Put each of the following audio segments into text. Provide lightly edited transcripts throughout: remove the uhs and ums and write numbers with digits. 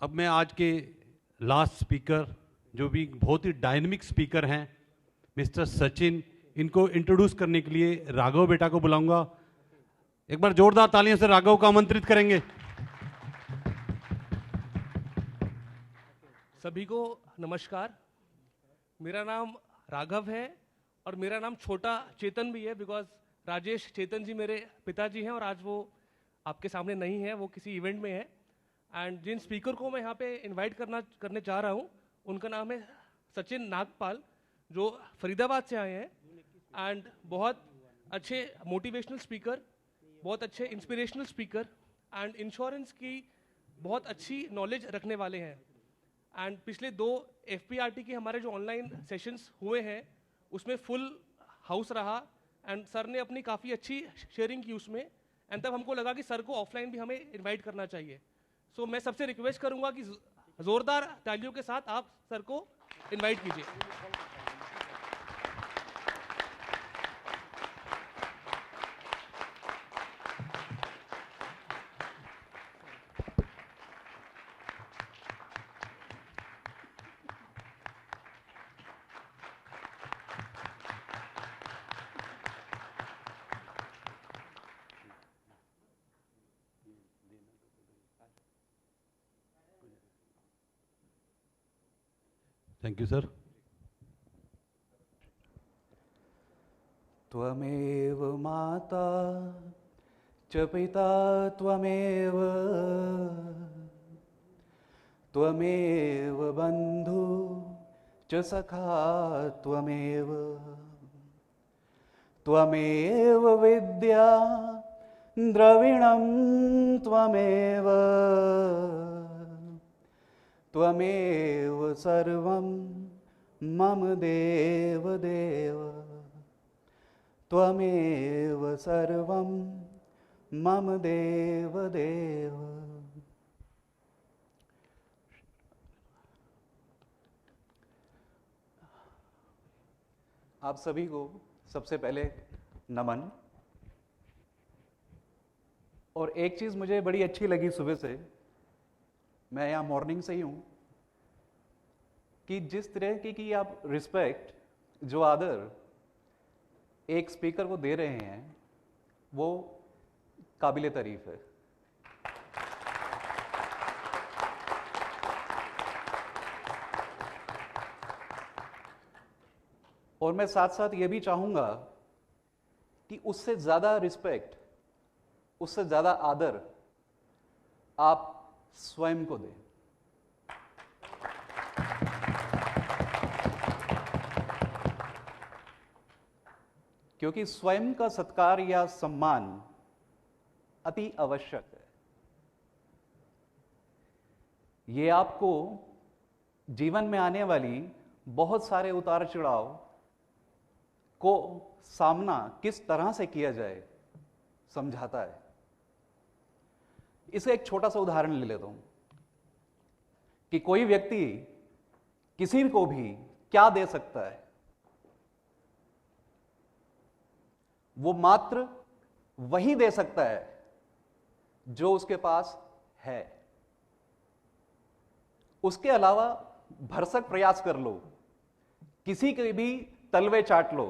अब मैं आज के लास्ट स्पीकर, जो भी बहुत ही डायनेमिक स्पीकर हैं, मिस्टर सचिन, इनको इंट्रोड्यूस करने के लिए राघव बेटा को बुलाऊंगा। एक बार जोरदार तालियों से राघव को आमंत्रित करेंगे। सभी को नमस्कार। मेरा नाम राघव है और मेरा नाम छोटा चेतन भी है, बिकॉज राजेश चेतन जी मेरे पिताजी हैं और आज वो आपके सामने नहीं है, वो किसी इवेंट में है। एंड जिन स्पीकर को मैं यहाँ पे इनवाइट करने जा रहा हूँ उनका नाम है सचिन नागपाल, जो फरीदाबाद से आए हैं एंड बहुत अच्छे मोटिवेशनल स्पीकर, बहुत अच्छे इंस्पिरेशनल स्पीकर एंड इंश्योरेंस की बहुत अच्छी नॉलेज रखने वाले हैं। एंड पिछले 2 FPRT के हमारे जो ऑनलाइन सेशंस हुए हैं उसमें फुल हाउस रहा एंड सर ने अपनी काफ़ी अच्छी शेयरिंग की उसमें, एंड तब हमको लगा कि सर को ऑफलाइन भी हमें इनवाइट करना चाहिए। सो मैं सबसे रिक्वेस्ट करूंगा कि ज़ोरदार तालियों के साथ आप सर को इनवाइट कीजिए। Thank you sir. त्वमेव माता च पिता त्वमेव, त्वमेव बन्धु च सखा त्वमेव, त्वमेव विद्या द्रविणं त्वमेव, त्वमेव सर्वं मम देव देव, त्वमेव सर्वं मम देव देव। आप सभी को सबसे पहले नमन। और एक चीज़ मुझे बड़ी अच्छी लगी सुबह से, मैं यहाँ मॉर्निंग से ही हूँ, कि जिस तरह की आप रिस्पेक्ट, जो आदर एक स्पीकर को दे रहे हैं, वो काबिले तारीफ है। और मैं साथ साथ ये भी चाहूंगा कि उससे ज़्यादा रिस्पेक्ट, उससे ज़्यादा आदर आप स्वयं को दें। क्योंकि स्वयं का सत्कार या सम्मान अति आवश्यक है। ये आपको जीवन में आने वाली बहुत सारे उतार चढ़ाव को सामना किस तरह से किया जाए समझाता है। इसे एक छोटा सा उदाहरण ले लेता हूं कि कोई व्यक्ति किसी को भी क्या दे सकता है, वो मात्र वही दे सकता है जो उसके पास है। उसके अलावा भरसक प्रयास कर लो, किसी के भी तलवे चाट लो,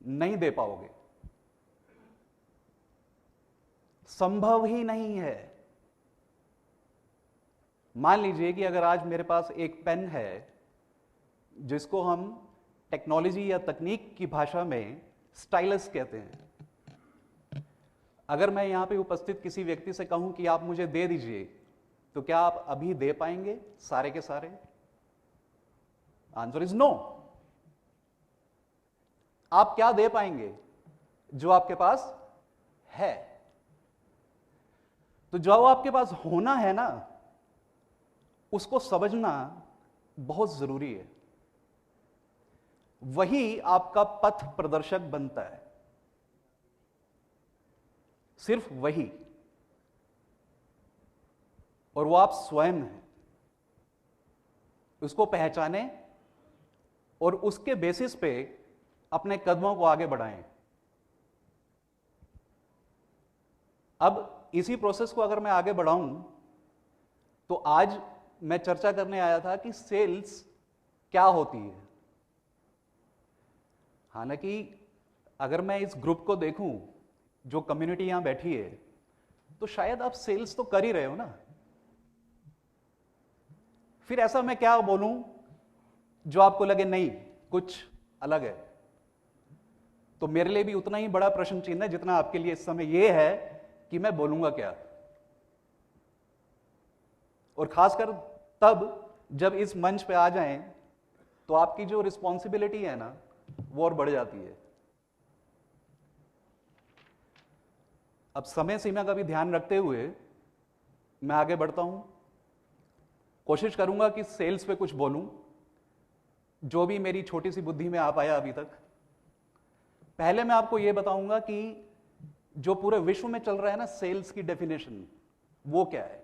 नहीं दे पाओगे, संभव ही नहीं है। मान लीजिए कि अगर आज मेरे पास एक पेन है, जिसको हम टेक्नोलॉजी या तकनीक की भाषा में स्टाइलस कहते हैं, अगर मैं यहां पे उपस्थित किसी व्यक्ति से कहूं कि आप मुझे दे दीजिए, तो क्या आप अभी दे पाएंगे सारे के सारे? Answer is no. आप क्या दे पाएंगे? जो आपके पास है। तो जो आपके पास होना है ना, उसको समझना बहुत जरूरी है। वही आपका पथ प्रदर्शक बनता है, सिर्फ वही। और वो आप स्वयं हैं। उसको पहचानें और उसके बेसिस पे अपने कदमों को आगे बढ़ाएं। अब इसी प्रोसेस को अगर मैं आगे बढ़ाऊं तो आज मैं चर्चा करने आया था कि सेल्स क्या होती है। हालांकि अगर मैं इस ग्रुप को देखूं, जो कम्युनिटी यहां बैठी है, तो शायद आप सेल्स तो कर ही रहे हो ना। फिर ऐसा मैं क्या बोलूं जो आपको लगे नहीं कुछ अलग है। तो मेरे लिए भी उतना ही बड़ा प्रश्न चिन्ह है जितना आपके लिए इस समय यह है कि मैं बोलूंगा क्या। और खासकर तब जब इस मंच पे आ जाएं तो आपकी जो रिस्पॉन्सिबिलिटी है ना वो और बढ़ जाती है। अब समय सीमा का भी ध्यान रखते हुए मैं आगे बढ़ता हूं। कोशिश करूंगा कि सेल्स पे कुछ बोलूं जो भी मेरी छोटी सी बुद्धि में आ पाया अभी तक। पहले मैं आपको यह बताऊंगा कि जो पूरे विश्व में चल रहा है ना सेल्स की डेफिनेशन वो क्या है।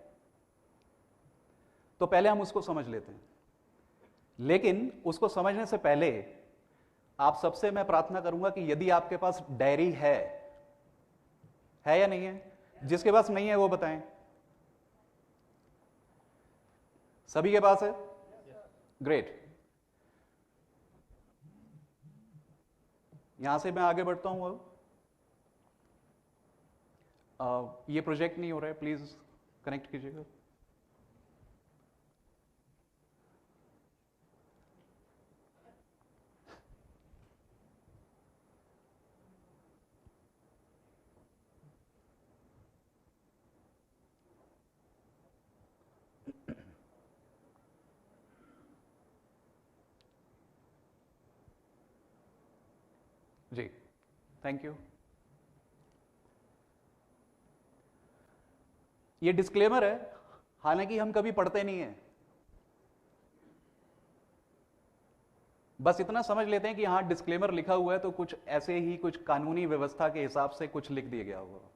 तो पहले हम उसको समझ लेते हैं। लेकिन उसको समझने से पहले आप सबसे मैं प्रार्थना करूंगा कि यदि आपके पास डायरी है या नहीं है, जिसके पास नहीं है वो बताएं। सभी के पास है? ग्रेट। यहां से मैं आगे बढ़ता हूं। अब ये प्रोजेक्ट नहीं हो रहा है, प्लीज कनेक्ट कीजिएगा। जी, थैंक यू। ये डिस्क्लेमर है, हालांकि हम कभी पढ़ते नहीं हैं। बस इतना समझ लेते हैं कि यहां डिस्क्लेमर लिखा हुआ है तो कुछ ऐसे ही कुछ कानूनी व्यवस्था के हिसाब से कुछ लिख दिया गया होगा।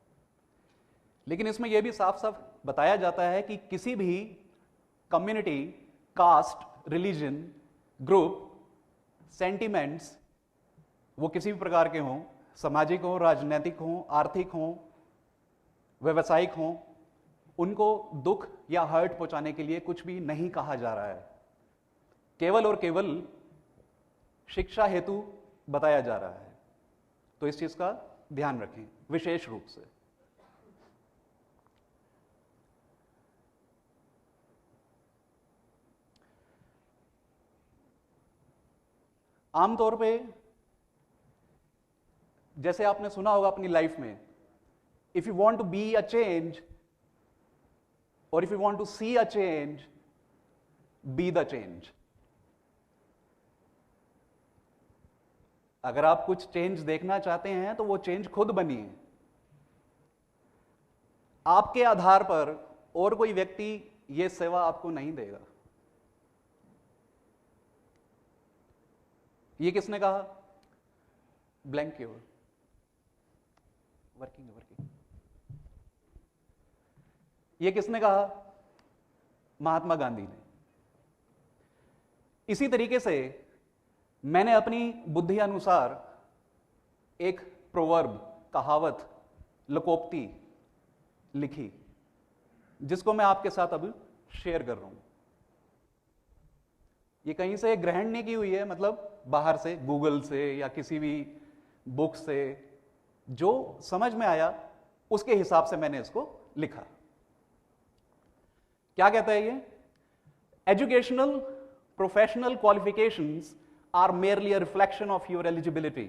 लेकिन इसमें यह भी साफ साफ बताया जाता है कि किसी भी community, caste, religion, group, sentiments, वो किसी भी प्रकार के हों, सामाजिक हों, राजनीतिक हों, आर्थिक हों, व्यवसायिक हों, उनको दुख या हर्ट पहुंचाने के लिए कुछ भी नहीं कहा जा रहा है। केवल और केवल शिक्षा हेतु बताया जा रहा है। तो इस चीज का ध्यान रखें विशेष रूप से। आमतौर पे जैसे आपने सुना होगा अपनी लाइफ में, if you want to be a change और if you want to see a change, be the change. अगर आप कुछ चेंज देखना चाहते हैं तो वो चेंज खुद बनिए। आपके आधार पर और कोई व्यक्ति ये सेवा आपको नहीं देगा। ये किसने कहा? ब्लैंक की ओर। वर्किंग। ये किसने कहा? महात्मा गांधी ने। इसी तरीके से मैंने अपनी बुद्धि अनुसार एक प्रोवर्ब, कहावत, लोकोक्ति लिखी, जिसको मैं आपके साथ अब शेयर कर रहा हूं। ये कहीं से ग्रहण नहीं की हुई है, मतलब बाहर से, गूगल से या किसी भी बुक से, जो समझ में आया उसके हिसाब से मैंने इसको लिखा। क्या कहता है ये? Educational professional qualifications are merely a reflection of your eligibility.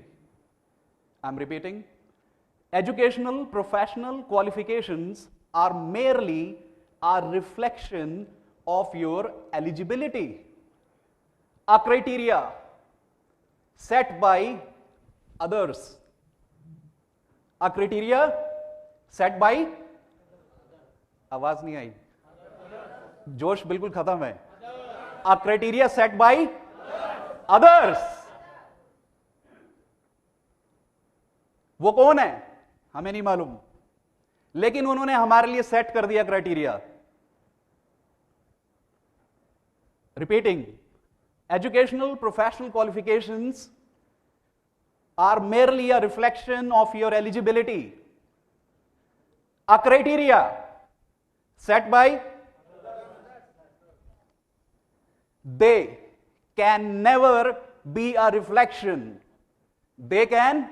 I'm repeating. Educational professional qualifications are merely a reflection of your eligibility. A criteria set by others. A criteria set by, आवाज नहीं आई, जोश बिल्कुल खत्म है। A criteria set by others. वो कौन है हमें नहीं मालूम, लेकिन उन्होंने हमारे लिए सेट कर दिया criteria. Repeating, educational professional qualifications are merely a reflection of your eligibility, a criteria set by they can never be a reflection. They can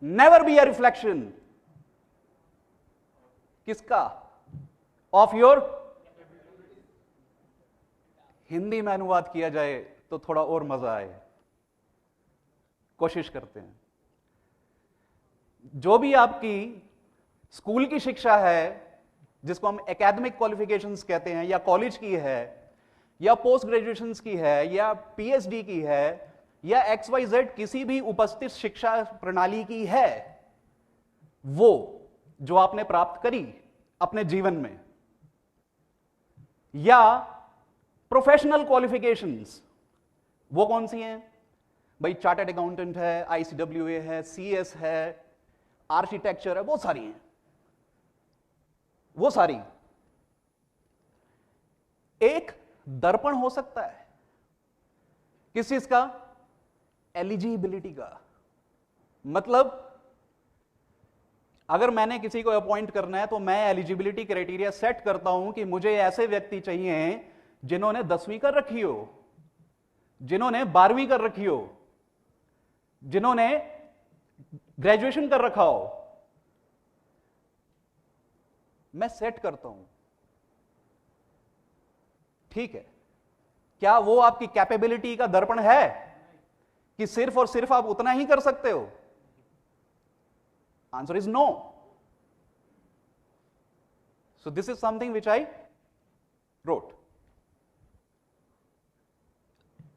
never be a reflection. किसका? Of your. हिंदी में अनुवाद किया जाए तो थोड़ा और मजा आए, कोशिश करते हैं। जो भी आपकी स्कूल की शिक्षा है, जिसको हम एकेडमिक क्वालिफिकेशंस कहते हैं, या कॉलेज की है, या पोस्ट ग्रेजुएशन की है, या पीएचडी की है, या XYZ किसी भी उपस्थित शिक्षा प्रणाली की है, वो जो आपने प्राप्त करी अपने जीवन में, या प्रोफेशनल क्वालिफिकेशंस, वो कौन सी हैं भाई? चार्टर्ड अकाउंटेंट है, ICWA है, CS है, आर्किटेक्चर है, बहुत सारी हैं, वो सारी। एक दर्पण हो सकता है किस चीज का? एलिजिबिलिटी का। मतलब अगर मैंने किसी को अपॉइंट करना है तो मैं एलिजिबिलिटी क्राइटेरिया सेट करता हूं कि मुझे ऐसे व्यक्ति चाहिए जिन्होंने 10वीं कर रखी हो, जिन्होंने 12वीं कर रखी हो, जिन्होंने ग्रेजुएशन कर रखा हो। मैं सेट करता हूं, ठीक है। क्या वो आपकी कैपेबिलिटी का दर्पण है कि सिर्फ और सिर्फ आप उतना ही कर सकते हो? Answer is no. So this is something which I wrote.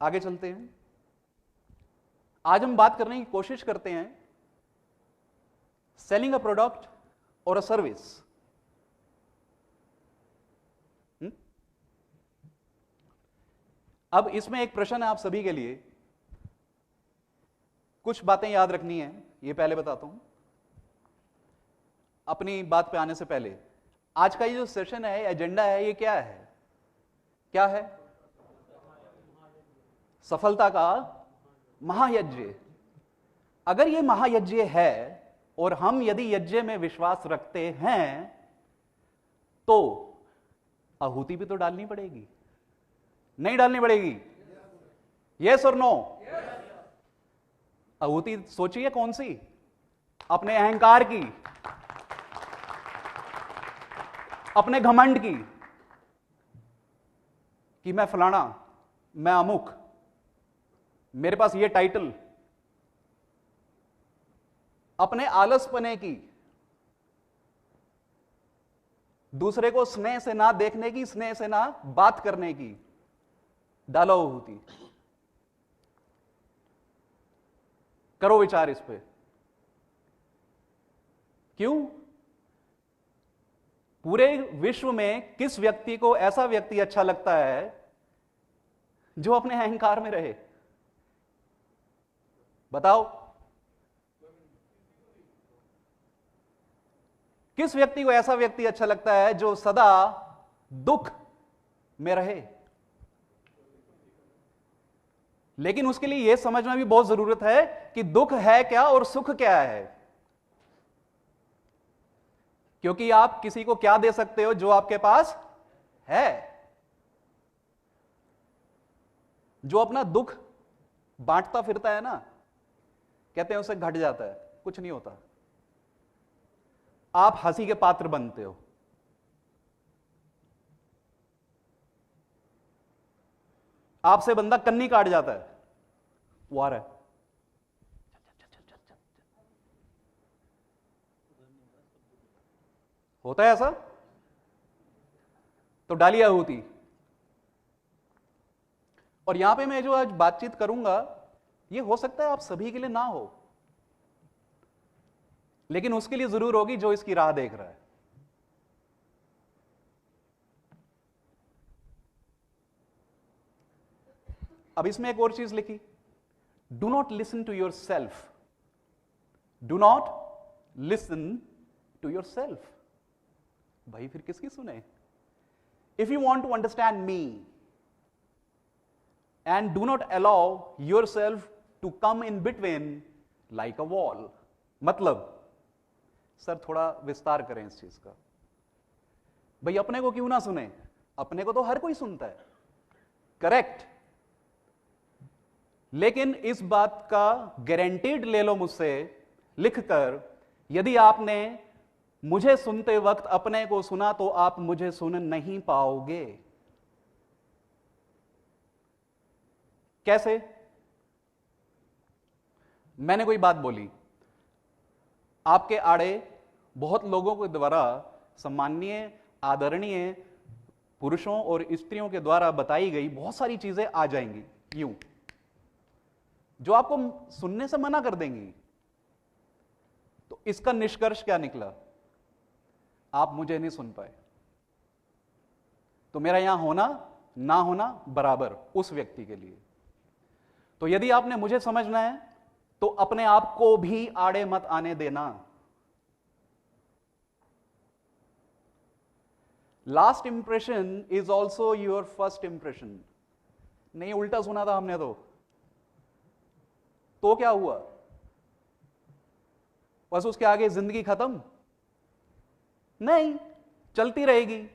आगे चलते हैं। आज हम बात करने की कोशिश करते हैं सेलिंग अ प्रोडक्ट और अ सर्विस। अब इसमें एक प्रश्न है आप सभी के लिए, कुछ बातें याद रखनी है, ये पहले बताता हूं अपनी बात पे आने से पहले। आज का ये जो सेशन है, एजेंडा है, ये क्या है? क्या है? सफलता का महायज्ञ। अगर ये महायज्ञ है और हम यदि यज्ञ में विश्वास रखते हैं तो आहुति भी तो डालनी पड़ेगी, नहीं डालनी पड़ेगी? यस और नो? आहुति सोचिए कौन सी? अपने अहंकार की, अपने घमंड की, कि मैं फलाना, मैं अमुक, मेरे पास ये टाइटल, अपने आलसपने की, दूसरे को स्नेह से ना देखने की, स्नेह से ना बात करने की, डालो आहुति। करो विचार इस पे। क्यों? पूरे विश्व में किस व्यक्ति को ऐसा व्यक्ति अच्छा लगता है जो अपने अहंकार में रहे? बताओ, किस व्यक्ति को ऐसा व्यक्ति अच्छा लगता है जो सदा दुख में रहे? लेकिन उसके लिए यह समझना भी बहुत जरूरत है कि दुख है क्या और सुख क्या है। क्योंकि आप किसी को क्या दे सकते हो जो आपके पास है। जो अपना दुख बांटता फिरता है ना, कहते हैं उसे घट जाता है, कुछ नहीं होता। आप हंसी के पात्र बनते हो। आपसे बंदा कन्नी काट जाता है, वो आ रहा है, होता है ऐसा, तो डालिए आहुति। और यहां पे मैं जो आज बातचीत करूंगा, ये हो सकता है आप सभी के लिए ना हो, लेकिन उसके लिए जरूर होगी जो इसकी राह देख रहा है। अब इसमें एक और चीज लिखी, do not listen to yourself. Do not listen to yourself. भाई फिर किसकी सुने? If you want to understand me and do not allow yourself to come in between like a wall. मतलब sir थोड़ा विस्तार करें इस चीज का। भाई अपने को क्यों ना सुने? अपने को तो हर कोई सुनता है। करेक्ट। लेकिन इस बात का गारंटीड ले लो मुझसे लिखकर, यदि आपने मुझे सुनते वक्त अपने को सुना तो आप मुझे सुन नहीं पाओगे। कैसे? मैंने कोई बात बोली, आपके आड़े बहुत लोगों के द्वारा सम्माननीय आदरणीय पुरुषों और स्त्रियों के द्वारा बताई गई बहुत सारी चीजें आ जाएंगी यूं, जो आपको सुनने से मना कर देंगी। तो इसका निष्कर्ष क्या निकला? आप मुझे नहीं सुन पाए। तो मेरा यहां होना ना होना बराबर उस व्यक्ति के लिए। तो यदि आपने मुझे समझना है तो अपने आप को भी आड़े मत आने देना। Last impression is also your first impression. नहीं, उल्टा सुना था हमने तो क्या हुआ? बस उसके आगे जिंदगी खत्म? नहीं, चलती रहेगी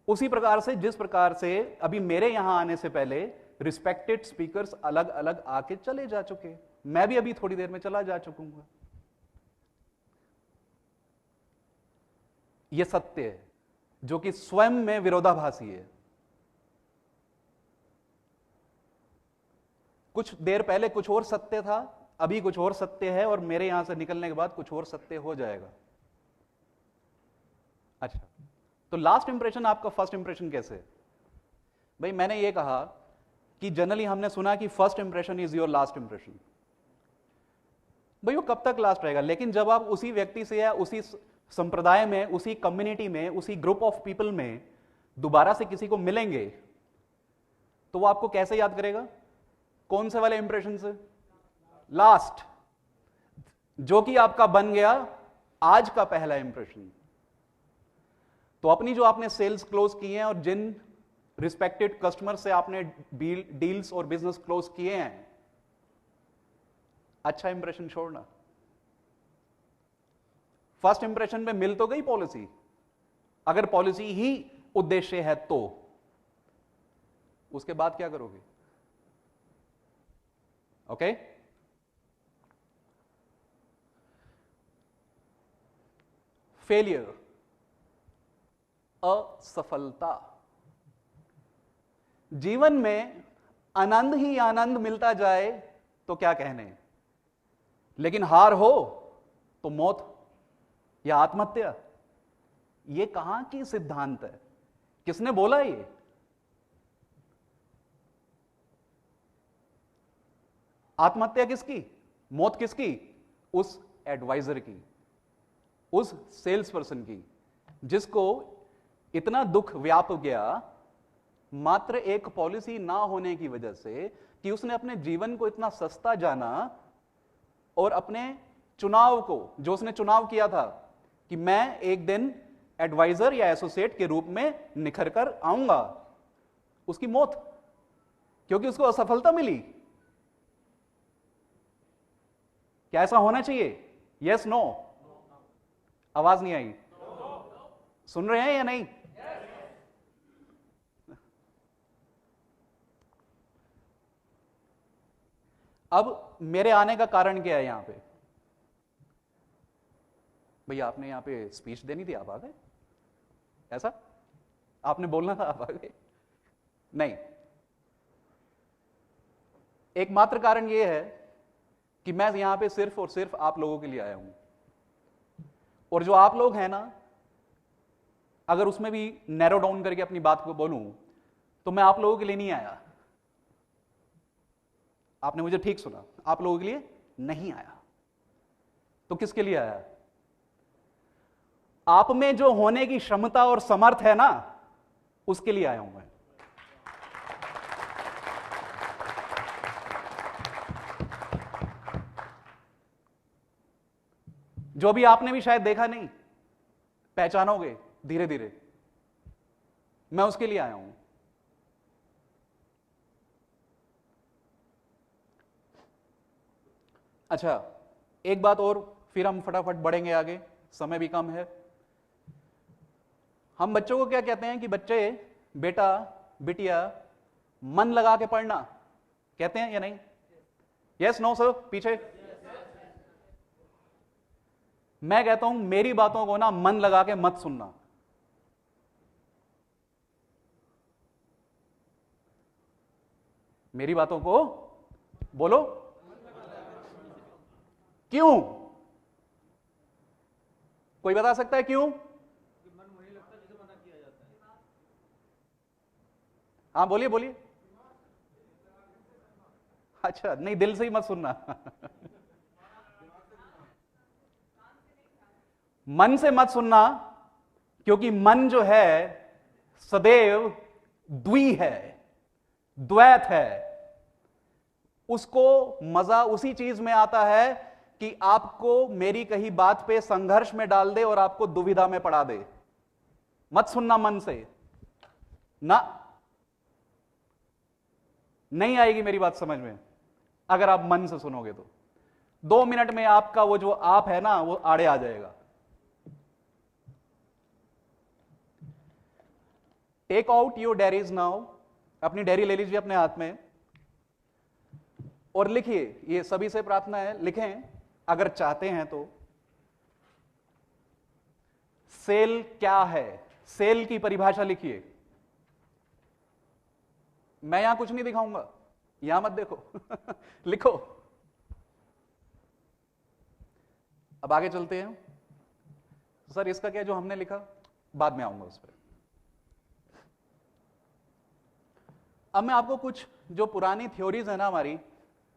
उसी प्रकार से जिस प्रकार से अभी मेरे यहां आने से पहले रिस्पेक्टेड स्पीकर्स अलग अलग आके चले जा चुके, मैं भी अभी थोड़ी देर में चला जा चुकूंगा। यह सत्य है जो कि स्वयं में विरोधाभासी है। कुछ देर पहले कुछ और सत्य था, अभी कुछ और सत्य है, और मेरे यहां से निकलने के बाद कुछ और सत्य हो जाएगा। अच्छा, तो लास्ट इंप्रेशन आपका फर्स्ट इंप्रेशन कैसे है? भाई मैंने ये कहा कि जनरली हमने सुना कि first impression is your last impression. भाई वो कब तक लास्ट रहेगा? लेकिन जब आप उसी व्यक्ति से या उसी संप्रदाय में, उसी कम्युनिटी में, उसी ग्रुप ऑफ पीपल में दोबारा से किसी को मिलेंगे तो वो आपको कैसे याद करेगा? कौन से वाले इंप्रेशन से? लास्ट, जो कि आपका बन गया आज का पहला इंप्रेशन। तो अपनी जो आपने सेल्स क्लोज किए हैं और जिन रिस्पेक्टेड कस्टमर से आपने डील्स और बिजनेस क्लोज किए हैं, अच्छा इंप्रेशन छोड़ना। फर्स्ट इंप्रेशन में मिल तो गई पॉलिसी, अगर पॉलिसी ही उद्देश्य है तो उसके बाद क्या करोगे? ओके? फेलियर, असफलता। जीवन में आनंद ही आनंद मिलता जाए तो क्या कहने, लेकिन हार हो तो मौत या आत्महत्या। यह कहां की सिद्धांत है? किसने बोला ये? आत्महत्या किसकी, मौत किसकी? उस एडवाइजर की, उस सेल्स पर्सन की, जिसको इतना दुख व्याप गया मात्र एक पॉलिसी ना होने की वजह से कि उसने अपने जीवन को इतना सस्ता जाना और अपने चुनाव को, जो उसने चुनाव किया था कि मैं एक दिन एडवाइजर या एसोसिएट के रूप में निखर कर आऊंगा, उसकी मौत, क्योंकि उसको असफलता मिली। क्या ऐसा होना चाहिए? Yes, no? आवाज नहीं आई। सुन रहे हैं या नहीं? अब मेरे आने का कारण क्या है यहां पे? भैया आपने यहां पे स्पीच देनी थी, आप आ गए? ऐसा आपने बोलना था, आप आ गए? नहीं, एकमात्र कारण यह है कि मैं यहां पे सिर्फ और सिर्फ आप लोगों के लिए आया हूं। और जो आप लोग हैं ना, अगर उसमें भी नैरो डाउन करके अपनी बात को बोलूं तो मैं आप लोगों के लिए नहीं आया। आपने मुझे ठीक सुना, आप लोगों के लिए नहीं आया। तो किसके लिए आया? आप में जो होने की क्षमता और समर्थ है ना, उसके लिए आया हूं मैं। जो भी आपने भी शायद देखा नहीं, पहचानोगे धीरे धीरे, मैं उसके लिए आया हूं। अच्छा, एक बात और, फिर हम फटाफट बढ़ेंगे आगे, समय भी कम है। हम बच्चों को क्या कहते हैं कि बच्चे, बेटा, बिटिया, मन लगा के पढ़ना कहते हैं या नहीं? Yes no sir? पीछे मैं कहता हूं मेरी बातों को ना मन लगा के मत सुनना। मेरी बातों को बोलो क्यों? कोई बता सकता है क्यों? हाँ बोलिए बोलिए। अच्छा नहीं, दिल से ही मत सुनना। मन से मत सुनना, क्योंकि मन जो है सदैव द्वि है, द्वैत है। उसको मजा उसी चीज में आता है कि आपको मेरी कही बात पे संघर्ष में डाल दे और आपको दुविधा में पड़ा दे। मत सुनना मन से ना, नहीं आएगी मेरी बात समझ में अगर आप मन से सुनोगे तो। 2 मिनट में आपका वो जो आप है ना वो आड़े आ जाएगा। Take out your diaries now, अपनी डायरी ले लीजिए अपने हाथ में और लिखिए। ये सभी से प्रार्थना है, लिखें अगर चाहते हैं तो। सेल क्या है, सेल की परिभाषा लिखिए। मैं यहां कुछ नहीं दिखाऊंगा, यहां मत देखो। लिखो। अब आगे चलते हैं। सर इसका क्या, जो हमने लिखा बाद में आऊंगा उस पर। अब मैं आपको कुछ जो पुरानी थ्योरीज है ना हमारी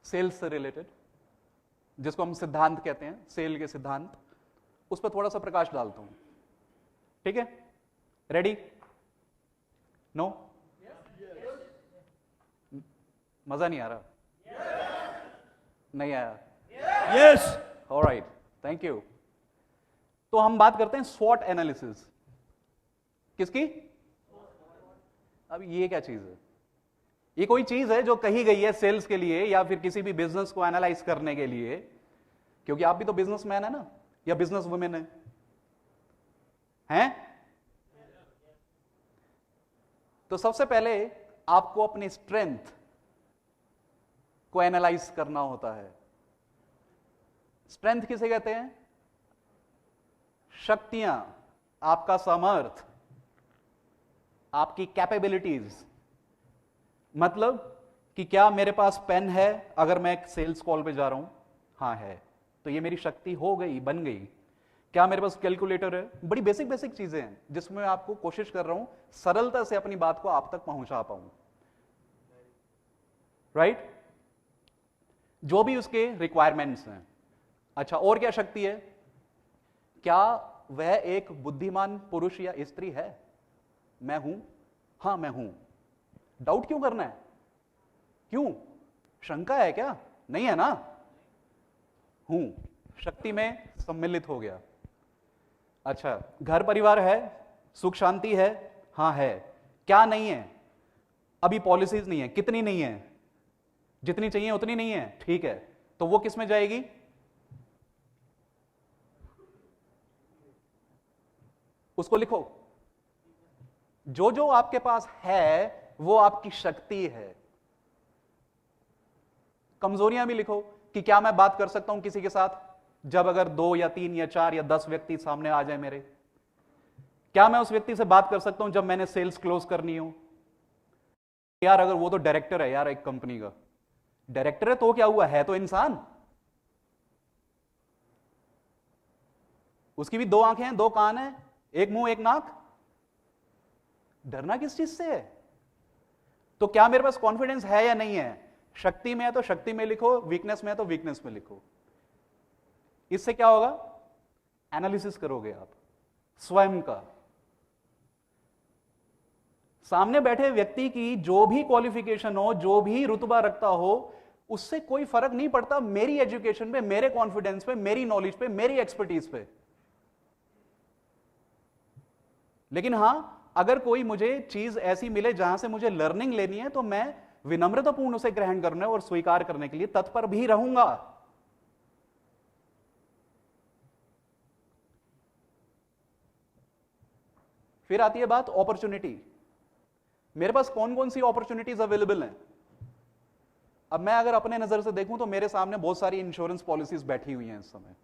सेल्स से रिलेटेड, जिसको हम सिद्धांत कहते हैं, सेल के सिद्धांत, उस पर थोड़ा सा प्रकाश डालता हूं। ठीक है? रेडी? नो? मजा नहीं आ रहा? नहीं आया? यस। Alright, thank you. तो हम बात करते हैं स्वॉट एनालिसिस। किसकी? अब ये क्या चीज है? ये कोई चीज है जो कही गई है सेल्स के लिए या फिर किसी भी बिजनेस को एनालाइज करने के लिए, क्योंकि आप भी तो बिजनेसमैन है ना, या बिजनेस वुमेन है, हैं? तो सबसे पहले आपको अपनी स्ट्रेंथ को एनालाइज करना होता है। स्ट्रेंथ किसे कहते हैं? शक्तियां, आपका सामर्थ्य, आपकी कैपेबिलिटीज। मतलब कि क्या मेरे पास पेन है अगर मैं एक सेल्स कॉल पे जा रहा हूं? हाँ है, तो ये मेरी शक्ति हो गई, बन गई। क्या मेरे पास कैलकुलेटर है? बड़ी बेसिक बेसिक चीजें हैं जिसमें आपको कोशिश कर रहा हूं सरलता से अपनी बात को आप तक पहुंचा पाऊं। राइट? जो भी उसके रिक्वायरमेंट्स हैं। अच्छा, और क्या शक्ति है? क्या वह एक बुद्धिमान पुरुष या स्त्री है? मैं हूं? हां मैं हूं। डाउट क्यों करना है? क्यों? शंका है क्या? नहीं है ना? हूं, शक्ति में सम्मिलित हो गया। अच्छा, घर परिवार है, सुख शांति है? हां है। क्या नहीं है? अभी पॉलिसीज नहीं है। कितनी नहीं है? जितनी चाहिए उतनी नहीं है। ठीक है, तो वो किस में जाएगी? उसको लिखो। जो जो आपके पास है वो आपकी शक्ति है। कमजोरियां भी लिखो कि क्या मैं बात कर सकता हूं किसी के साथ जब अगर 2 या 3 या 4 या 10 व्यक्ति सामने आ जाए मेरे? क्या मैं उस व्यक्ति से बात कर सकता हूं जब मैंने सेल्स क्लोज करनी हो? यार अगर वो तो डायरेक्टर है यार एक कंपनी का, डायरेक्टर है तो क्या हुआ, है तो इंसान। उसकी भी 2 आंखें हैं, 2 कान हैं, एक मुंह एक नाक। डरना किस चीज से है? तो क्या मेरे पास कॉन्फिडेंस है या नहीं है? शक्ति में है तो शक्ति में लिखो, वीकनेस में है तो वीकनेस में लिखो। इससे क्या होगा? एनालिसिस करोगे आप स्वयं का। सामने बैठे व्यक्ति की जो भी क्वालिफिकेशन हो, जो भी रुतबा रखता हो, उससे कोई फर्क नहीं पड़ता मेरी एजुकेशन पे, मेरे कॉन्फिडेंस पे, मेरी नॉलेज पे, मेरी एक्सपर्टीज पे। लेकिन हां, अगर कोई मुझे चीज ऐसी मिले जहां से मुझे लर्निंग लेनी है तो मैं विनम्रतापूर्ण उसे ग्रहण करने और स्वीकार करने के लिए तत्पर भी रहूंगा। फिर आती है बात अपॉर्चुनिटी। मेरे पास कौन कौन सी अपॉर्चुनिटीज अवेलेबल हैं? अब मैं अगर अपने नजर से देखूं तो मेरे सामने बहुत सारी इंश्योरेंस पॉलिसीज बैठी हुई हैं इस समय।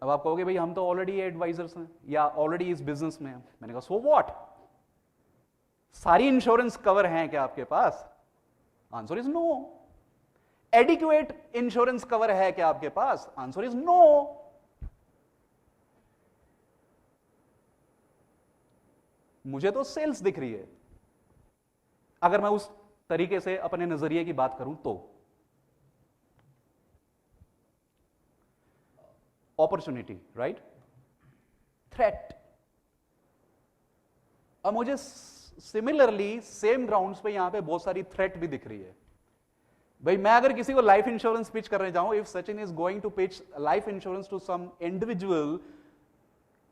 अब आप कहोगे भाई हम तो ऑलरेडी एडवाइजर्स हैं या ऑलरेडी इस बिजनेस में हैं। मैंने कहा सो व्हाट, सारी इंश्योरेंस कवर हैं क्या आपके पास? Answer is no. Adequate insurance cover है क्या आपके पास? Answer is no. मुझे तो सेल्स दिख रही है, अगर मैं उस तरीके से अपने नजरिए की बात करूं तो। Opportunity, right? थ्रेट। अब मुझे सिमिलरली सेम ग्राउंड्स पे यहां पे बहुत सारी थ्रेट भी दिख रही है। भाई मैं अगर किसी को लाइफ इंश्योरेंस पिच करने जाऊं, if Sachin is going to pitch life insurance to some individual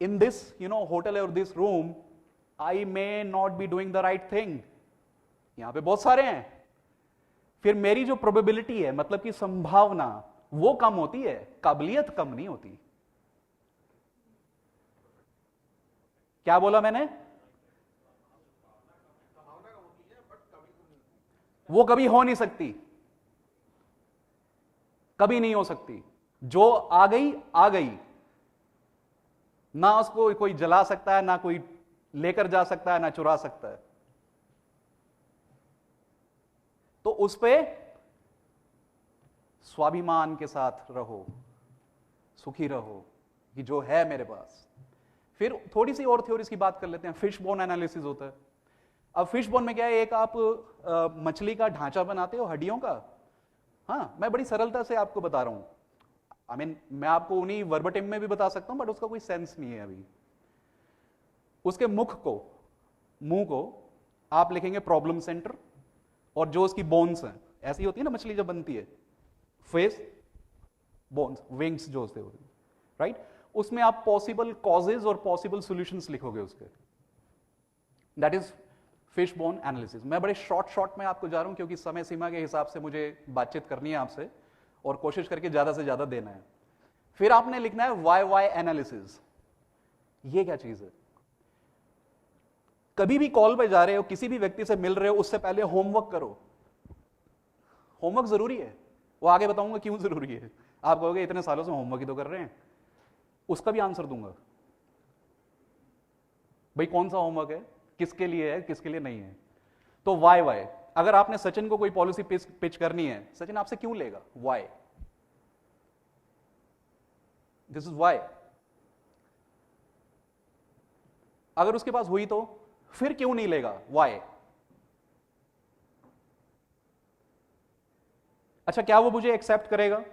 in this hotel और this room, I may not be doing the right thing. यहां पे बहुत सारे हैं, फिर मेरी जो प्रोबेबिलिटी है, मतलब कि संभावना, वो कम होती है, काबिलियत कम नहीं होती। क्या बोला मैंने? वो कभी हो नहीं सकती, कभी नहीं हो सकती। जो आ गई आ गई, ना उसको कोई जला सकता है, ना कोई लेकर जा सकता है, ना चुरा सकता है। तो उस पे स्वाभिमान के साथ रहो, सुखी रहो कि जो है मेरे पास। फिर थोड़ी सी और थ्योरीज की बात कर लेते हैं। फिश बोन एनालिसिस होता है। अब फिश बोन में क्या है, एक आप मछली का ढांचा बनाते हो हड्डियों का। हाँ, मैं बड़ी सरलता से आपको बता रहा हूं। आई मीन मैं आपको उन्हीं वर्बटिम में भी बता सकता हूं, बट उसका कोई सेंस नहीं है अभी। उसके मुंह को आप लिखेंगे प्रॉब्लम सेंटर, और जो उसकी बोन्स हैं, ऐसी होती है ना मछली जब बनती है, फेस, बोन्स, विंग्स जो होते हैं, राइट? उसमें आप पॉसिबल कॉजेज और पॉसिबल सॉल्यूशंस लिखोगे उसके। That is fish bone analysis. मैं बड़े शॉर्ट में आपको जा रहा हूं क्योंकि समय सीमा के हिसाब से मुझे बातचीत करनी है आपसे और कोशिश करके ज्यादा से ज्यादा देना है। फिर आपने लिखना है वाई एनालिसिस। ये क्या चीज है? कभी भी कॉल पे जा रहे हो, किसी भी व्यक्ति से मिल रहे हो, उससे पहले होमवर्क करो। होमवर्क जरूरी है, वो आगे बताऊंगा क्यों जरूरी है। आप कहोगे इतने सालों से होमवर्क ही तो कर रहे हैं, उसका भी आंसर दूंगा। भाई कौन सा होमवर्क है, किसके लिए है, किसके लिए नहीं है। तो वाई अगर आपने सचिन को कोई पॉलिसी पिच करनी है, सचिन आपसे क्यों लेगा? Why, this is why. अगर उसके पास हुई तो फिर क्यों नहीं लेगा? वाई। अच्छा, क्या वो मुझे एक्सेप्ट करेगा?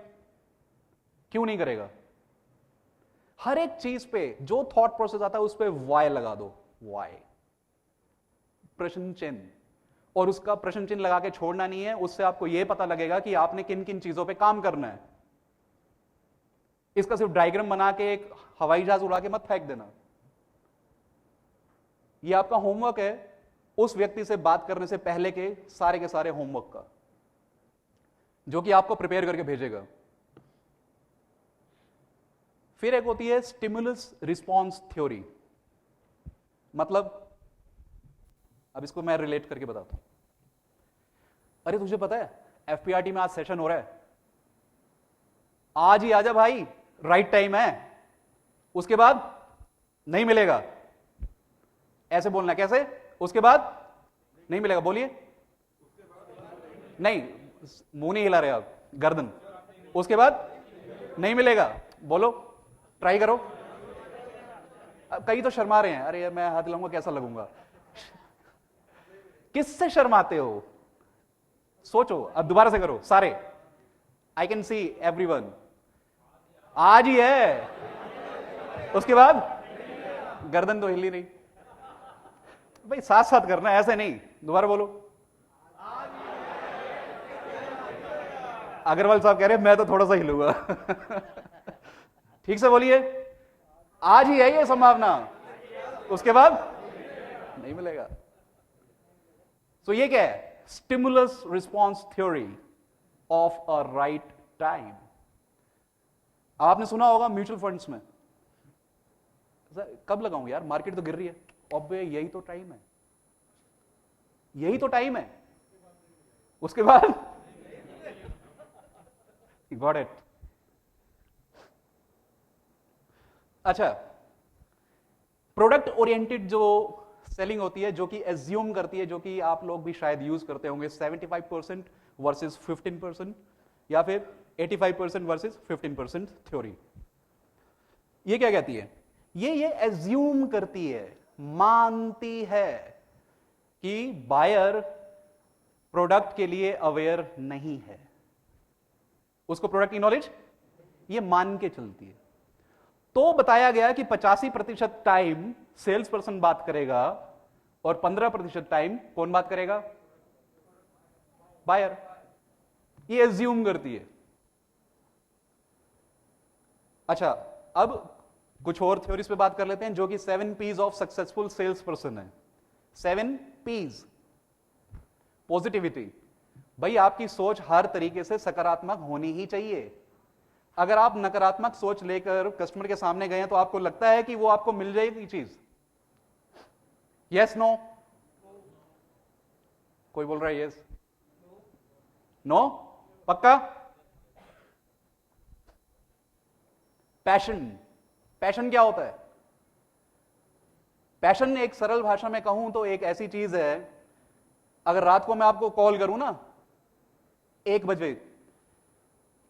क्यों नहीं करेगा? हर एक चीज पे जो थॉट प्रोसेस आता है उस पे वाई लगा दो। वाई, प्रश्न चिन्ह। और उसका प्रश्न चिन्ह लगा के छोड़ना नहीं है। उससे आपको यह पता लगेगा कि आपने किन किन चीजों पे काम करना है। इसका सिर्फ डायग्राम बना के एक हवाई जहाज उड़ा के मत फेंक देना। यह आपका होमवर्क है उस व्यक्ति से बात करने से पहले के सारे होमवर्क का, जो कि आपको प्रिपेयर करके भेजेगा। फिर एक होती है स्टिमुलस रिस्पॉन्स थ्योरी। मतलब अब इसको मैं रिलेट करके बताता हूं। अरे तुझे पता है एफपीआरटी में आज सेशन हो रहा है, आज ही आजा भाई, राइट टाइम है, उसके बाद नहीं मिलेगा। ऐसे बोलना। कैसे? उसके बाद नहीं मिलेगा। बोलिए। नहीं, मुंह नहीं हिला रहे आप, गर्दन। उसके बाद नहीं मिलेगा। बोलो, ट्राई करो। कई तो शर्मा रहे हैं, अरे यार मैं हाथ हिलाऊंगा कैसा लगूंगा। किससे शर्माते हो? सोचो, अब दोबारा से करो सारे। I can see everyone. आज ही है, उसके बाद गर्दन तो हिली नहीं। भाई साथ साथ करना, ऐसे नहीं। दोबारा बोलो। अग्रवाल साहब कह रहे हैं मैं तो थोड़ा सा हिलूंगा। ठीक से बोलिए। आज ही है ये संभावना, उसके बाद नहीं मिलेगा। तो ये क्या है? Stimulus response theory of a right time. आपने सुना होगा म्यूचुअल फंड्स में, कब लगाऊं यार, मार्केट तो गिर रही है, अबे यही तो टाइम है, यही तो टाइम है। उसके बाद गॉट इट। अच्छा, प्रोडक्ट ओरिएंटेड जो सेलिंग होती है, जो कि एज्यूम करती है, जो कि आप लोग भी शायद यूज करते होंगे, 75% वर्सेस 15%, या फिर 85% वर्सेस 15% थ्योरी। ये क्या कहती है? ये एज्यूम करती है, मानती है कि बायर प्रोडक्ट के लिए अवेयर नहीं है, उसको प्रोडक्ट की नॉलेज, ये मान के चलती है। तो बताया गया कि 85% टाइम सेल्स पर्सन बात करेगा और 15% टाइम कौन बात करेगा? बायर। ये एज्यूम करती है। अच्छा, अब कुछ और थ्योरीज पे बात कर लेते हैं, जो कि 7 P's of successful sales person है। 7 P's। पॉजिटिविटी, भाई आपकी सोच हर तरीके से सकारात्मक होनी ही चाहिए। अगर आप नकारात्मक सोच लेकर कस्टमर के सामने गए हैं तो आपको लगता है कि वो आपको मिल जाएगी चीज? Yes no? कोई बोल रहा है यस? नो? पक्का? पैशन, पैशन क्या होता है? पैशन एक सरल भाषा में कहूं तो एक ऐसी चीज है, अगर रात को मैं आपको कॉल करूं ना 1 बजे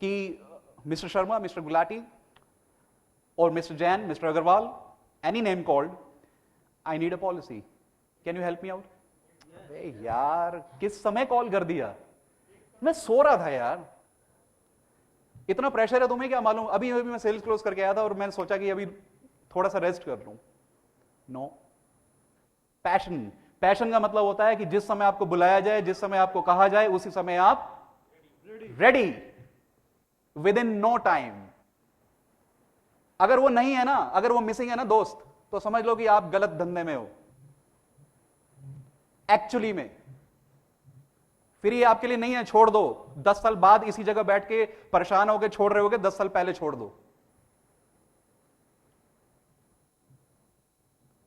कि मिस्टर शर्मा, मिस्टर गुलाटी और mister Jain, mister Agarwal, any name called, I need a policy, can you help me out? अरे यार किस समय कॉल कर दिया? मैं सो रहा था यार। इतना प्रेशर है तुम्हें क्या मालूम? अभी अभी मैं सेल्स क्लोज करके आया था और मैंने सोचा कि अभी थोड़ा सा रेस्ट कर लूं। नो। पैशन, पैशन का मतलब होता है कि जिस समय आपको बुलाया जाए, जिस समय आपको कहा जाए, उसी समय आप ready, within no time. अगर वो नहीं है ना, अगर वो मिसिंग है ना दोस्त, तो समझ लो कि आप गलत धंधे में हो एक्चुअली में। फिर ये आपके लिए नहीं है, छोड़ दो। 10 साल बाद इसी जगह बैठ के परेशान होकर छोड़ रहे होगे, 10 साल पहले छोड़ दो।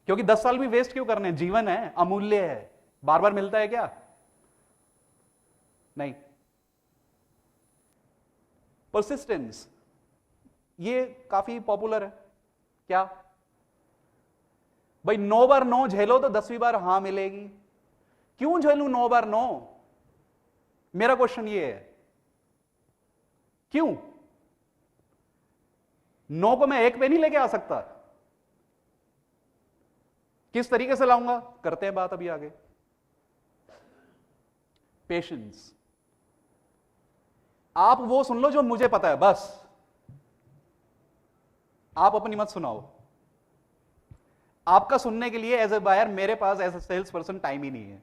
क्योंकि 10 साल भी वेस्ट क्यों करने? जीवन है, अमूल्य है, बार बार मिलता है क्या? नहीं। परसिस्टेंस, ये काफी पॉपुलर है। क्या भाई 9 बार नो झेलो तो 10वीं बार हां मिलेगी। क्यों झेलूं 9 बार नो? मेरा क्वेश्चन ये है, क्यों? नो को मैं एक पे नहीं लेके आ सकता? किस तरीके से लाऊंगा? करते हैं बात अभी आगे। पेशेंस, आप वो सुन लो जो मुझे पता है, बस आप अपनी मत सुनाओ। आपका सुनने के लिए एज ए बायर मेरे पास as a sales person time ही नहीं है।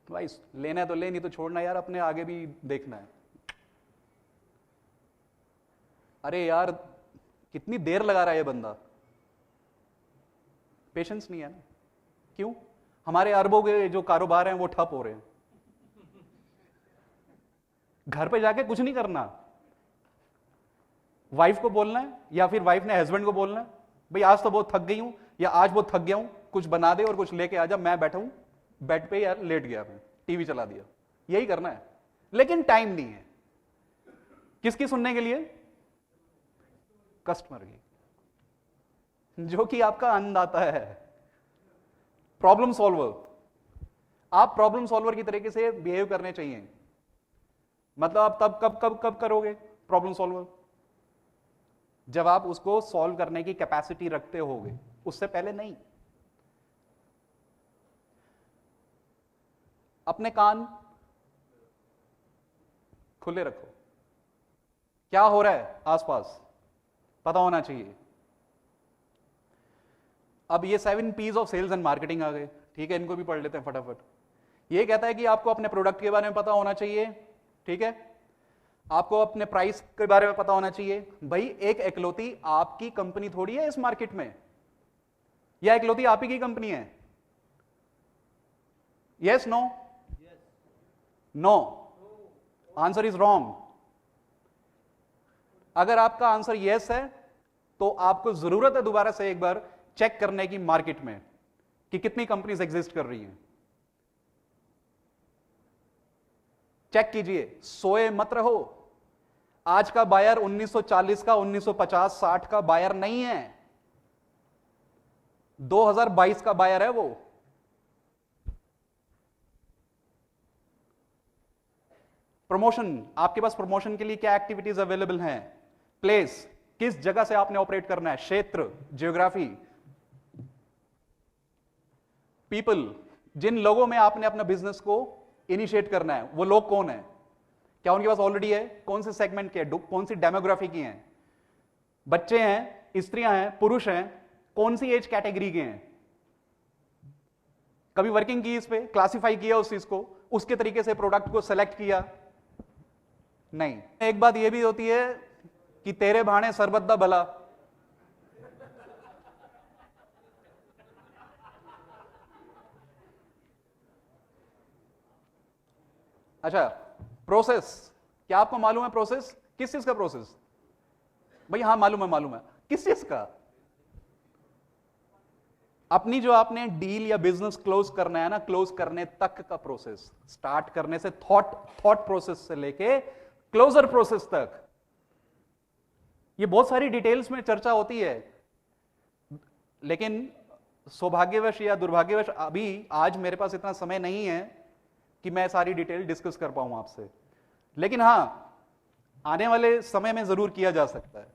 भाई लेना है तो ले, नहीं तो छोड़ना यार, अपने आगे भी देखना है। अरे यार कितनी देर लगा रहा है ये बंदा। पेशेंस नहीं है ना। क्यों? हमारे अरबों के जो कारोबार हैं वो ठप हो रहे हैं। घर पे जाके कुछ नहीं करना, वाइफ को बोलना है या फिर वाइफ ने हस्बैंड को बोलना है, भाई आज तो बहुत थक गई हूं या आज बहुत थक गया हूं, कुछ बना दे और कुछ लेके आ जा, मैं बैठा हूं बेड पे यार, लेट गया मैं, टीवी चला दिया। यही करना है, लेकिन टाइम नहीं है। किसकी सुनने के लिए? कस्टमर की, जो कि आपका अन्नदाता है, प्रॉब्लम सॉल्वर। आप प्रॉब्लम सॉल्वर की तरीके से बिहेव करने चाहिए। मतलब आप तब कब करोगे प्रॉब्लम सॉल्वर? जब आप उसको सॉल्व करने की कैपेसिटी रखते होगे, उससे पहले नहीं। अपने कान खुले रखो, क्या हो रहा है आसपास पता होना चाहिए। अब ये 7 P's of sales and marketing आ गए, ठीक है, इनको भी पढ़ लेते हैं फटाफट। ये कहता है कि आपको अपने प्रोडक्ट के बारे में पता होना चाहिए, ठीक है, आपको अपने प्राइस के बारे में पता होना चाहिए। भाई एक इकलौती आपकी कंपनी थोड़ी है इस मार्केट में, या इकलौती आप ही की कंपनी है? Yes no? No, answer is wrong. अगर आपका आंसर यस है तो आपको जरूरत है दोबारा से एक बार चेक करने की मार्केट में कि कितनी कंपनीज एग्जिस्ट कर रही हैं। चेक कीजिए, सोए मत रहो। आज का बायर 1940 का, 1950-60 का बायर नहीं है, 2022 का बायर है वो। प्रमोशन, आपके पास प्रमोशन के लिए क्या एक्टिविटीज अवेलेबल हैं? प्लेस, किस जगह से आपने ऑपरेट करना है, क्षेत्र, जियोग्राफी। पीपल, जिन लोगों में आपने अपना बिजनेस को इनिशिएट करना है, वो लोग कौन है? क्या उनके पास ऑलरेडी है? कौन से सेगमेंट के, कौन सी डेमोग्राफी की हैं? बच्चे हैं, स्त्रियां हैं, पुरुष हैं, कौन सी एज कैटेगरी के हैं? कभी वर्किंग की इस पे, क्लासिफाई किया उस चीज को, उसके तरीके से प्रोडक्ट को सेलेक्ट किया? नहीं। एक बात यह भी होती है कि तेरे भाणे सरबत दा भला। अच्छा, प्रोसेस, क्या आपको मालूम है प्रोसेस? किस चीज का प्रोसेस? भाई हाँ मालूम है, मालूम है। किस चीज का? अपनी जो आपने डील या बिजनेस क्लोज करना है ना, क्लोज करने तक का प्रोसेस, स्टार्ट करने से थॉट प्रोसेस से लेके क्लोजर प्रोसेस तक, ये बहुत सारी डिटेल्स में चर्चा होती है, लेकिन सौभाग्यवश या दुर्भाग्यवश अभी आज मेरे पास इतना समय नहीं है कि मैं सारी डिटेल डिस्कस कर पाऊं आपसे, लेकिन हां आने वाले समय में जरूर किया जा सकता है।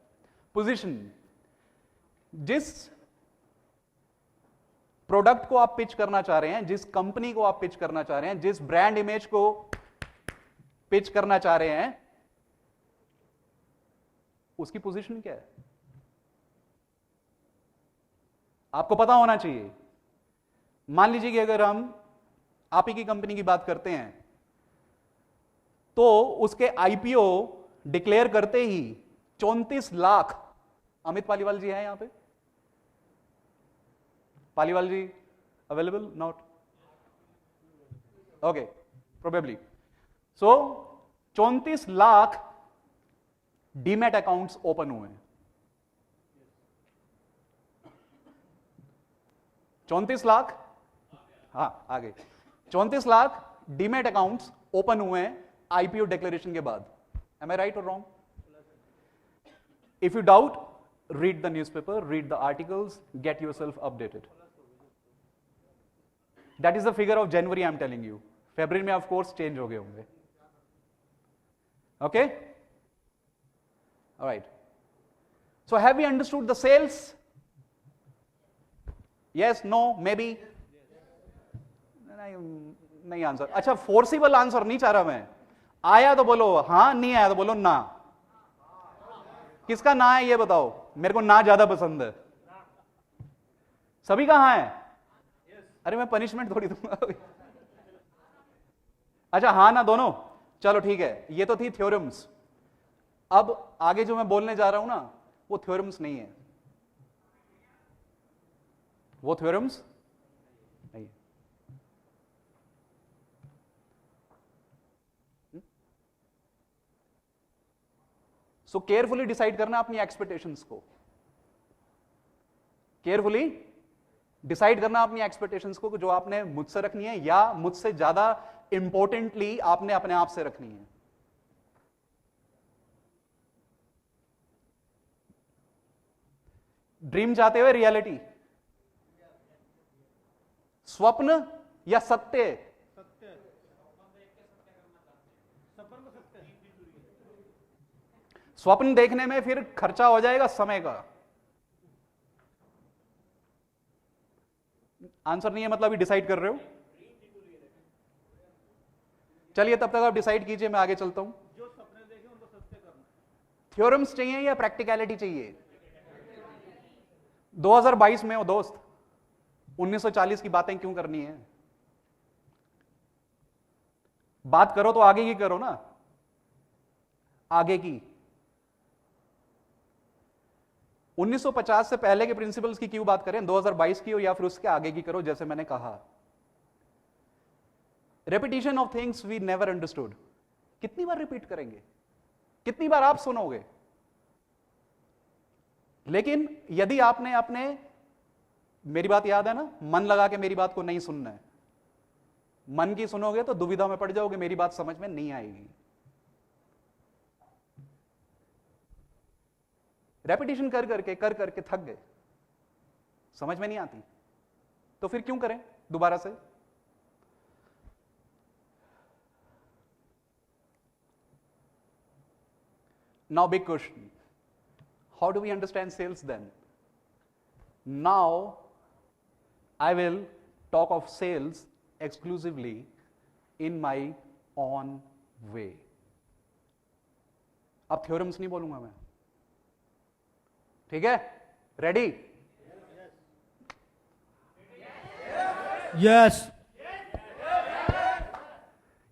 पोजीशन, जिस प्रोडक्ट को आप पिच करना चाह रहे हैं, जिस कंपनी को आप पिच करना चाह रहे हैं, जिस ब्रांड इमेज को पिच करना चाह रहे हैं, उसकी पोजीशन क्या है आपको पता होना चाहिए। मान लीजिए कि अगर हम आप ही की कंपनी की बात करते हैं, तो उसके आईपीओ डिक्लेयर करते ही 34 लाख, अमित पालीवाल जी हैं यहां पे? Paliwal ji available? Not okay, probably. So 34 lakh demat accounts open हुए हैं। 34 लाख, हाँ आ गए, 34 लाख डीमैट अकाउंट्स ओपन हुए हैं आईपीओ डिक्लेरेशन के बाद। एम आई राइट और wrong? If you doubt, read the newspaper, read the articles, get yourself updated. That is the figure of January, I'm telling you. February में of course change हो गए होंगे. Okay? All right. So have we understood the sales? Yes, no, maybe? नहीं answer. अच्छा, forcible answer नहीं चाह रहा मैं। आया तो बोलो हाँ, नहीं आया तो बोलो ना। किसका ना है ये बताओ, मेरे को ना ज्यादा पसंद है। सभी का हाँ है? अरे मैं पनिशमेंट थोड़ी दूंगा। अच्छा हाँ ना दोनों, चलो ठीक है। ये तो थी थ्योरम्स। अब आगे जो मैं बोलने जा रहा हूं ना, वो थ्योरम्स नहीं है, वो थ्योरम्स नहीं। सो केयरफुली डिसाइड करना अपनी एक्सपेक्टेशंस को, केयरफुली डिसाइड करना अपनी एक्सपेक्टेशंस को, जो आपने मुझसे रखनी है या मुझसे ज्यादा इंपॉर्टेंटली आपने अपने आप से रखनी है। ड्रीम चाहते हुए रियलिटी, स्वप्न या सत्य? स्वप्न देखने में फिर खर्चा हो जाएगा समय का। आंसर नहीं है मतलब अभी डिसाइड कर रहे हो? चलिए तब तक आप डिसाइड कीजिए, मैं आगे चलता हूं। जो सपने देखे उनको सत्य करना। थ्योरम्स चाहिए या प्रैक्टिकलिटी चाहिए? 2022 में हो दोस्त, 1940 की बातें क्यों करनी है? बात करो तो आगे की करो ना, आगे की। 1950 से पहले के प्रिंसिपल्स की क्यों बात करें? 2022 की हो या फिर उसके आगे की करो, जैसे मैंने कहा। Repetition of things we never understood. कितनी बार रिपीट करेंगे? कितनी बार आप सुनोगे? लेकिन यदि आपने अपने मेरी बात याद है ना, मन लगा के मेरी बात को नहीं सुनना है। मन की सुनोगे तो दुविधा में पड़ जाओगे, मेरी बात समझ में नहीं आएगी। रेपिटेशन कर करके थक गए, समझ में नहीं आती, तो फिर क्यों करें दोबारा से। Now big question, how do we understand sales then? Now I will talk of sales exclusively in my own way. अब थ्योरम्स नहीं बोलूंगा मैं, ठीक है? Ready? Yes.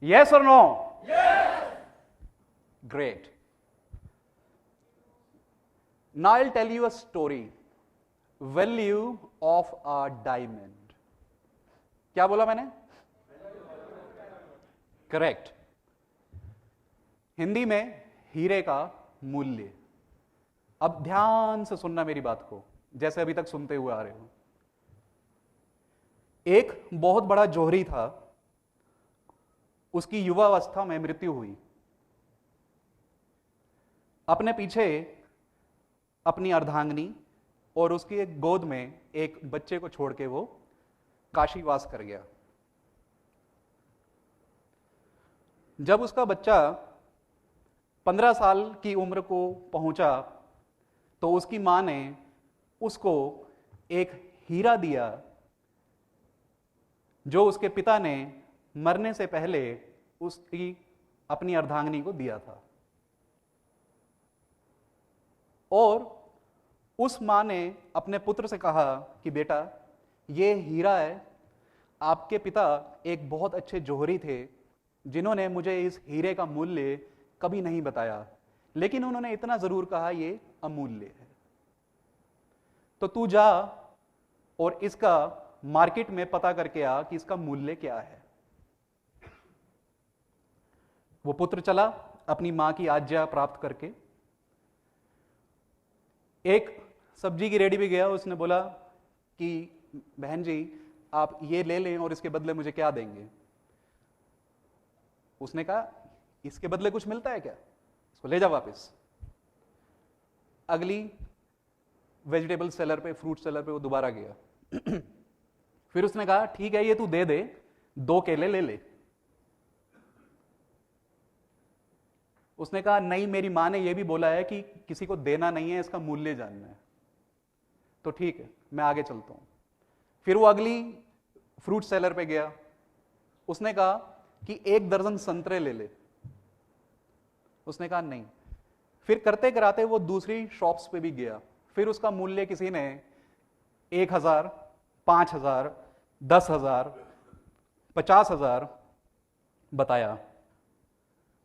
Yes or no? Yes. Great. Now I'll tell you a story. Value of a diamond. क्या बोला मैंने? Correct. Hindi में हीरे का मूल्य। अब ध्यान से सुनना मेरी बात को, जैसे अभी तक सुनते हुए आ रहे हो। एक बहुत बड़ा जौहरी था, उसकी युवावस्था में मृत्यु हुई। अपने पीछे अपनी अर्धांगिनी और उसकी एक गोद में एक बच्चे को छोड़ के वो काशीवास कर गया। जब उसका बच्चा 15 साल की उम्र को पहुंचा तो उसकी मां ने उसको एक हीरा दिया जो उसके पिता ने मरने से पहले उसकी अपनी अर्धांगिनी को दिया था। और उस मां ने अपने पुत्र से कहा कि बेटा, ये हीरा है, आपके पिता एक बहुत अच्छे जौहरी थे जिन्होंने मुझे इस हीरे का मूल्य कभी नहीं बताया, लेकिन उन्होंने इतना जरूर कहा ये अमूल्य है। तो तू जा और इसका मार्केट में पता करके आ कि इसका मूल्य क्या है। वो पुत्र चला अपनी मां की आज्ञा प्राप्त करके, एक सब्जी की रेडी भी गया। उसने बोला कि बहन जी आप ये ले लें और इसके बदले मुझे क्या देंगे। उसने कहा इसके बदले कुछ मिलता है क्या, इसको ले जा वापस। अगली वेजिटेबल सेलर पे, फ्रूट सेलर पे वो दोबारा गया। फिर उसने कहा ठीक है ये तू दे दे, 2 केले ले ले। उसने कहा नहीं, मेरी मां ने यह भी बोला है कि किसी को देना नहीं है, इसका मूल्य जानना है। तो ठीक है मैं आगे चलता हूं। फिर वो अगली फ्रूट सेलर पे गया। उसने कहा कि 1 दर्जन संतरे ले ले। उसने कहा नहीं। फिर करते कराते वो दूसरी शॉप्स पे भी गया। फिर उसका मूल्य किसी ने 1000, 5000, 10,000, 50,000 बताया।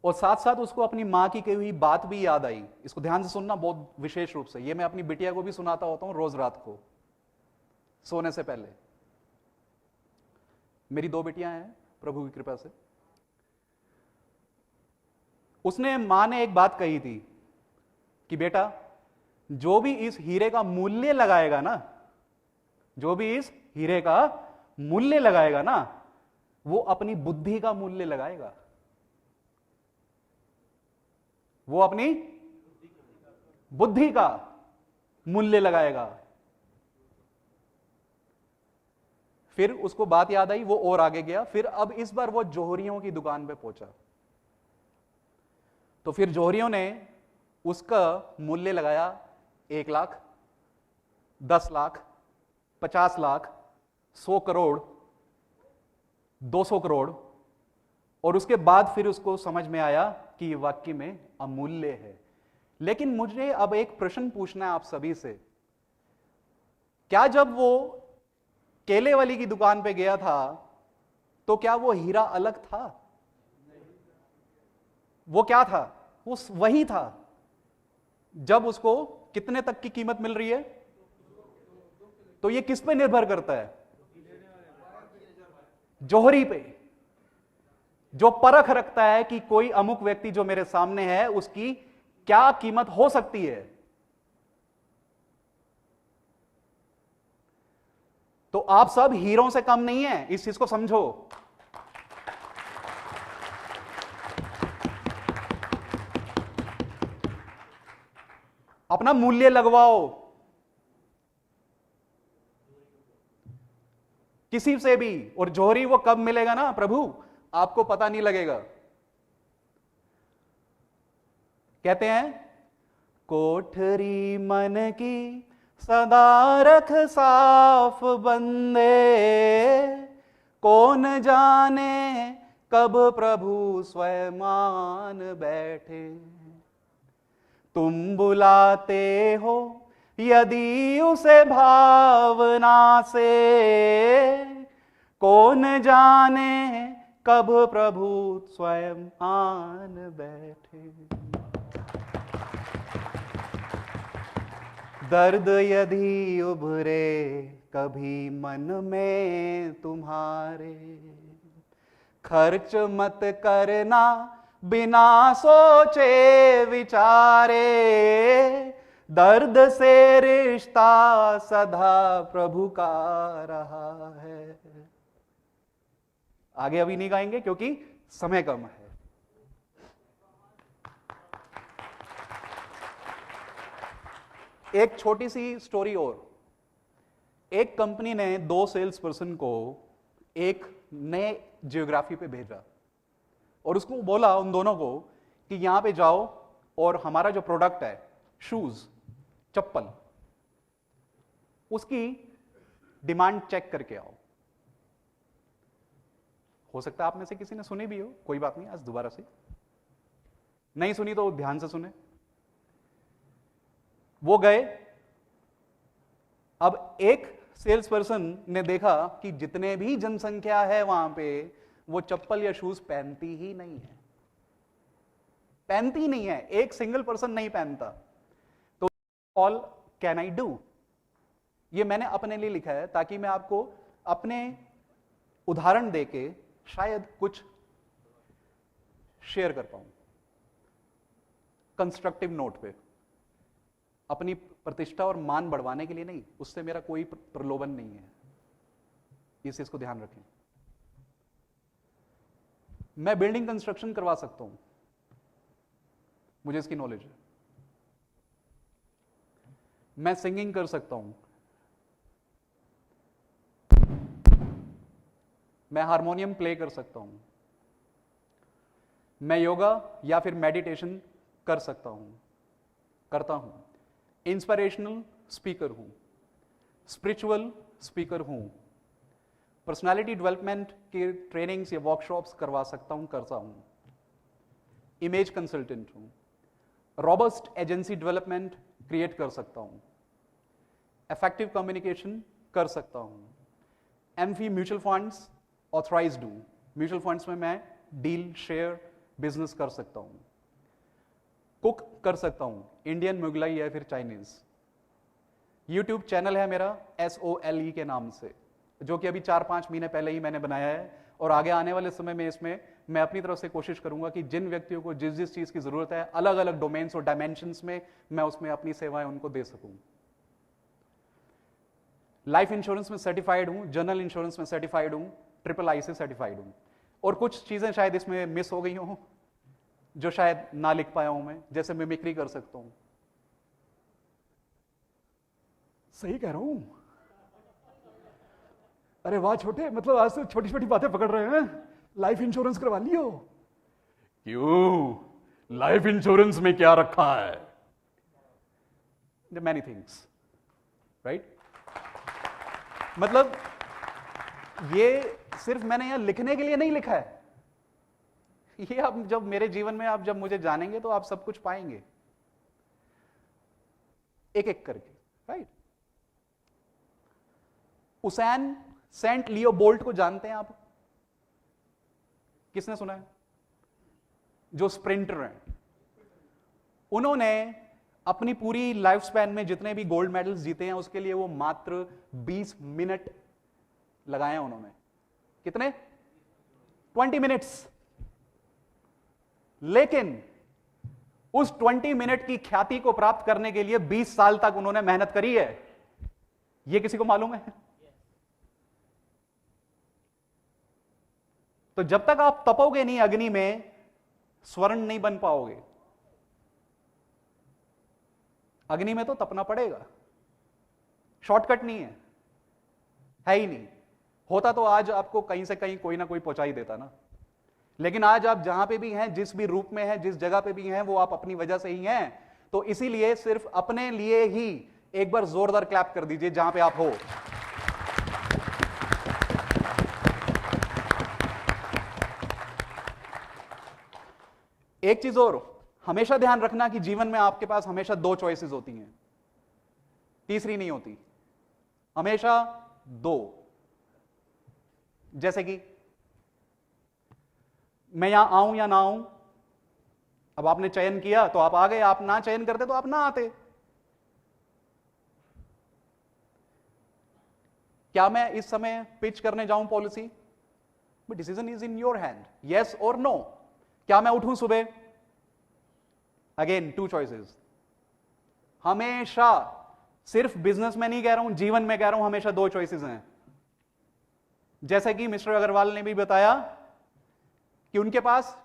और साथ साथ उसको अपनी मां की कही हुई बात भी याद आई। इसको ध्यान से सुनना बहुत विशेष रूप से, ये मैं अपनी बिटिया को भी सुनाता होता हूं रोज रात को सोने से पहले। मेरी 2 बेटियां हैं प्रभु की कृपा से। उसने मां ने एक बात कही थी कि बेटा जो भी इस हीरे का मूल्य लगाएगा ना, जो भी इस हीरे का मूल्य लगाएगा ना, वो अपनी बुद्धि का मूल्य लगाएगा। वो अपनी बुद्धि का मूल्य लगाएगा। फिर उसको बात याद आई, वो और आगे गया। फिर अब इस बार वो जौहरियों की दुकान पे पहुंचा। तो फिर जौहरियों ने उसका मूल्य लगाया 1 लाख, 10 लाख, 50 लाख, 100 करोड़, 200 करोड़। और उसके बाद फिर उसको समझ में आया कि ये वाकई में अमूल्य है। लेकिन मुझे अब एक प्रश्न पूछना है आप सभी से, क्या जब वो केले वाली की दुकान पे गया था तो क्या वो हीरा अलग था? वो क्या था? वो वही था। जब उसको कितने तक की कीमत मिल रही है, तो ये किस पे निर्भर करता है? जौहरी पे, जो परख रखता है कि कोई अमुक व्यक्ति जो मेरे सामने है उसकी क्या कीमत हो सकती है। तो आप सब हीरो से कम नहीं है, इस चीज को समझो। अपना मूल्य लगवाओ किसी से भी, और जोहरी वो कब मिलेगा ना प्रभु, आपको पता नहीं लगेगा। कहते हैं कोठरी मन की सदा रख साफ बंदे, कौन जाने कब प्रभु स्वयं आन बैठे। तुम बुलाते हो यदि उसे भावना से, कौन जाने कब प्रभु स्वयं आन बैठे। दर्द यदि उभरे कभी मन में तुम्हारे, खर्च मत करना बिना सोचे विचारे। दर्द से रिश्ता सदा प्रभु का रहा है। आगे अभी नहीं गाएंगे क्योंकि समय कम है। एक छोटी सी स्टोरी और। एक कंपनी ने 2 सेल्स पर्सन को एक नए जियोग्राफी पे भेजा और उसको बोला उन दोनों को कि यहां पे जाओ और हमारा जो प्रोडक्ट है शूज, चप्पल, उसकी डिमांड चेक करके आओ। हो सकता है आप में से किसी ने सुनी भी हो, कोई बात नहीं, आज दोबारा से। नहीं सुनी तो ध्यान से सुने। वो गए। अब एक सेल्स पर्सन ने देखा कि जितने भी जनसंख्या है वहां पे, वो चप्पल या शूज पहनती ही नहीं है, पहनती ही नहीं है, एक सिंगल पर्सन नहीं पहनता। तो ऑल कैन आई डू, ये मैंने अपने लिए लिखा है ताकि मैं आपको अपने उदाहरण देके शायद कुछ शेयर कर पाऊं कंस्ट्रक्टिव नोट पे। अपनी प्रतिष्ठा और मान बढ़वाने के लिए नहीं, उससे मेरा कोई प्रलोभन नहीं है, इस चीज को ध्यान रखें। मैं बिल्डिंग कंस्ट्रक्शन करवा सकता हूं, मुझे इसकी नॉलेज है। मैं सिंगिंग कर सकता हूं, मैं हारमोनियम प्ले कर सकता हूं, मैं योगा या फिर मेडिटेशन कर सकता हूं, करता हूं, इंस्पिरेशनल स्पीकर हूं, स्पिरिचुअल स्पीकर हूं, पर्सनालिटी डेवलपमेंट के ट्रेनिंग्स या वर्कशॉप्स करवा सकता हूं, करता हूं, इमेज कंसल्टेंट हूं, रॉबस्ट एजेंसी डेवलपमेंट क्रिएट कर सकता हूं, इफेक्टिव कम्युनिकेशन कर सकता हूं, एमफी म्यूचुअल फंड्स ऑथराइज्ड हूं, म्यूचुअल फंड्स में मैं डील, शेयर, बिजनेस कर सकता हूं, कुक कर सकता हूं, इंडियन, मुगलाई या फिर चाइनीज। यूट्यूब चैनल है मेरा SOLE के नाम से, जो कि अभी 4-5 महीने पहले ही मैंने बनाया है, और आगे आने वाले समय में इसमें मैं अपनी तरफ से कोशिश करूंगा कि जिन व्यक्तियों को जिस जिस चीज की जरूरत है, अलग अलग डोमेन्स और डायमेंशंस में, मैं उसमें अपनी सेवाएं उनको दे सकूं। लाइफ इंश्योरेंस में सर्टिफाइड हूं, जनरल इंश्योरेंस में सर्टिफाइड हूं, III से सर्टिफाइड हूं, और कुछ चीजें शायद इसमें मिस हो गई हों जो शायद ना लिख पाया हूं मैं, जैसे मिमिक्री कर सकता हूं। सही कह रहा हूं? अरे वाह छोटे, मतलब आज से छोटी छोटी बातें पकड़ रहे हैं। लाइफ इंश्योरेंस करवा लियो। क्यों? लाइफ इंश्योरेंस में क्या रखा है? Many things, right? मतलब ये सिर्फ मैंने यहां लिखने के लिए नहीं लिखा है, ये आप जब मेरे जीवन में आप जब मुझे जानेंगे तो आप सब कुछ पाएंगे एक एक करके, राइट? उसेन सेंट लियो बोल्ट को जानते हैं आप? किसने सुना है? जो स्प्रिंटर हैं, उन्होंने अपनी पूरी लाइफ स्पैन में जितने भी गोल्ड मेडल्स जीते हैं उसके लिए वो मात्र 20 मिनट लगाए हैं उन्होंने। कितने? 20 मिनट्स। लेकिन उस 20 मिनट की ख्याति को प्राप्त करने के लिए 20 साल तक उन्होंने मेहनत करी है। यह किसी को मालूम है? तो जब तक आप तपोगे नहीं अग्नि में, स्वर्ण नहीं बन पाओगे। अग्नि में तो तपना पड़ेगा, शॉर्टकट नहीं है ही नहीं। होता तो आज आपको कहीं से कहीं कोई ना कोई पहुंचा ही देता ना। लेकिन आज आप जहां पे भी हैं, जिस भी रूप में हैं, जिस जगह पे भी हैं, वो आप अपनी वजह से ही हैं। तो इसीलिए सिर्फ अपने लिए ही एक बार जोरदार क्लैप कर दीजिए जहां पे आप हो। एक चीज और हमेशा ध्यान रखना कि जीवन में आपके पास हमेशा दो चॉइसेस होती हैं, तीसरी नहीं होती, हमेशा दो। जैसे कि मैं यहां आऊं या ना आऊं, अब आपने चयन किया तो आप आ गए, आप ना चयन करते तो आप ना आते। क्या मैं इस समय पिच करने जाऊं policy? But decision is in your hand, yes और नो। क्या मैं उठूं सुबह? Again two choices. हमेशा, सिर्फ बिजनेस में नहीं कह रहा हूं, जीवन में कह रहा हूं, हमेशा दो चॉइसेस हैं। जैसे कि मिस्टर अग्रवाल ने भी बताया कि उनके पास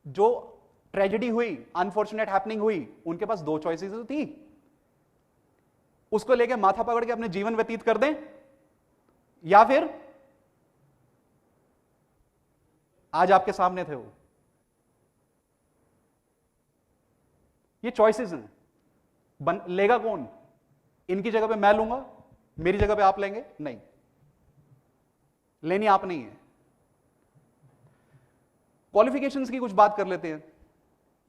जो ट्रेजेडी हुई, अनफॉर्चुनेट हैपनिंग हुई, उनके पास दो चॉइसेस थी। उसको लेके माथा पकड़ के अपने जीवन व्यतीत कर दें, या फिर आज आपके सामने थे वो। ये चॉइसेस हैं, लेगा कौन? इनकी जगह पे मैं लूंगा, मेरी जगह पे आप लेंगे? नहीं, लेनी आप नहीं है। क्वालिफिकेशंस की कुछ बात कर लेते हैं।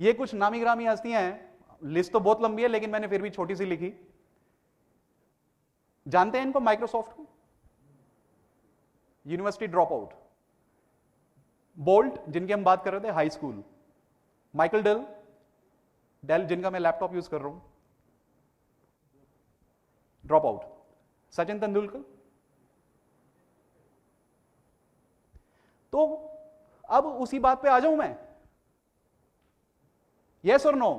ये कुछ नामी ग्रामी हस्तियां हैं, लिस्ट तो बहुत लंबी है लेकिन मैंने फिर भी छोटी सी लिखी। जानते हैं इनको? माइक्रोसॉफ्ट को, यूनिवर्सिटी ड्रॉप आउट। बोल्ट, जिनकी हम बात कर रहे थे, हाई स्कूल। माइकल डेल जिनका मैं लैपटॉप यूज कर रहा हूं, ड्रॉप आउट। सचिन तेंदुलकर। तो अब उसी बात पे आ जाऊं मैं, यस और नो?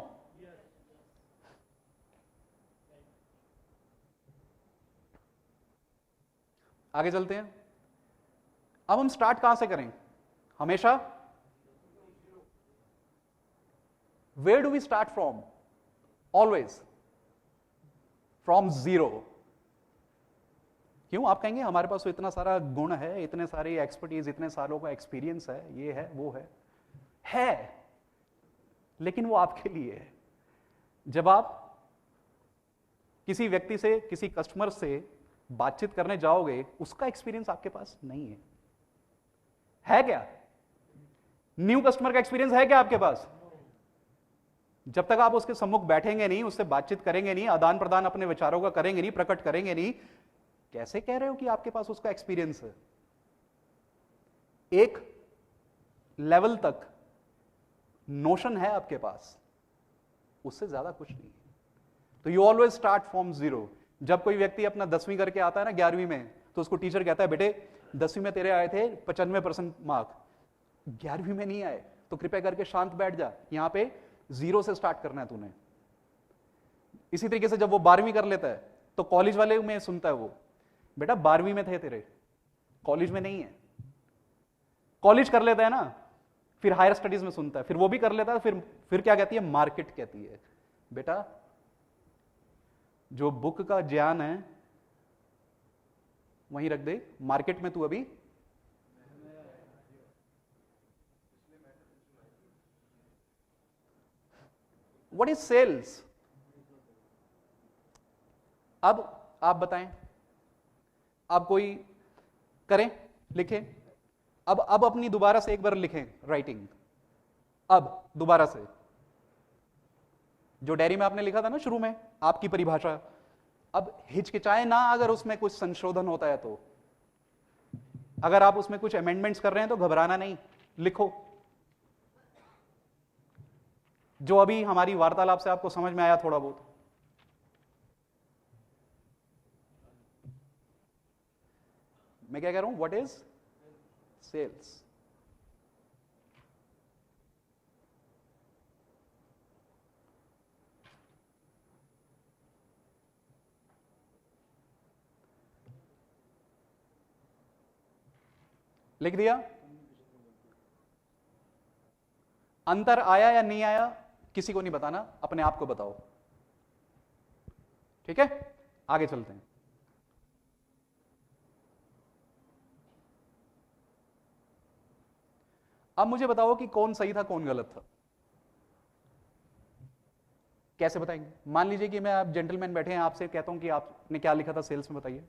आगे चलते हैं। अब हम स्टार्ट कहां से करें? हमेशा where do we start from? Always from zero. क्यों? आप कहेंगे हमारे पास तो इतना सारा गुण है, इतने सारे एक्सपर्टीज, इतने सालों का एक्सपीरियंस है, ये है वो है, लेकिन वो आपके लिए है। जब आप किसी व्यक्ति से, किसी कस्टमर से बातचीत करने जाओगे, उसका एक्सपीरियंस आपके पास नहीं है क्या? न्यू कस्टमर का एक्सपीरियंस है क्या आपके पास? जब तक आप उसके सम्मुख बैठेंगे नहीं, उससे बातचीत करेंगे नहीं, आदान प्रदान अपने विचारों का करेंगे नहीं, प्रकट करेंगे नहीं, कैसे कह रहे हो कि आपके पास उसका एक्सपीरियंस है? एक लेवल तक नोशन है आपके पास, उससे ज्यादा कुछ नहीं। तो you always start from zero. जब कोई व्यक्ति अपना 10वीं करके आता है ना 11वीं में, तो उसको टीचर कहता है, बेटे 10वीं में तेरे आए थे 95% मार्क, 11वीं में नहीं आए, तो कृपया करके शांत बैठ जा, यहां पे जीरो से स्टार्ट करना है तूने। इसी तरीके से जब वो 12वीं कर लेता है, तो कॉलेज वाले में सुनता है वो, बेटा 12वीं में थे तेरे, कॉलेज में नहीं है। कॉलेज कर लेता है ना, फिर हायर स्टडीज में सुनता है, फिर वो भी कर लेता है, फिर क्या कहती है? मार्केट कहती है, बेटा जो बुक का ज्ञान है वहीं रख दे, मार्केट में तू अभी व्हाट इज सेल्स? अब आप बताएं, आप कोई करें, लिखें। अब अपनी दोबारा से एक बार लिखें राइटिंग, अब दोबारा से जो डायरी में आपने लिखा था ना शुरू में, आपकी परिभाषा। अब हिचकिचाए ना अगर उसमें कुछ संशोधन होता है तो, अगर आप उसमें कुछ अमेंडमेंट्स कर रहे हैं तो घबराना नहीं, लिखो। जो अभी हमारी वार्तालाप से आपको समझ में आया थोड़ा बहुत, मैं क्या कह रहा हूं? What is sales? लिख दिया? अंतर आया या नहीं आया किसी को नहीं बताना, अपने आप को बताओ। ठीक है, आगे चलते हैं। अब मुझे बताओ कि कौन सही था कौन गलत था। कैसे बताएंगे? मान लीजिए कि मैं, आप जेंटलमैन बैठे हैं, आपसे कहता हूं कि आपने क्या लिखा था सेल्स में, बताइए।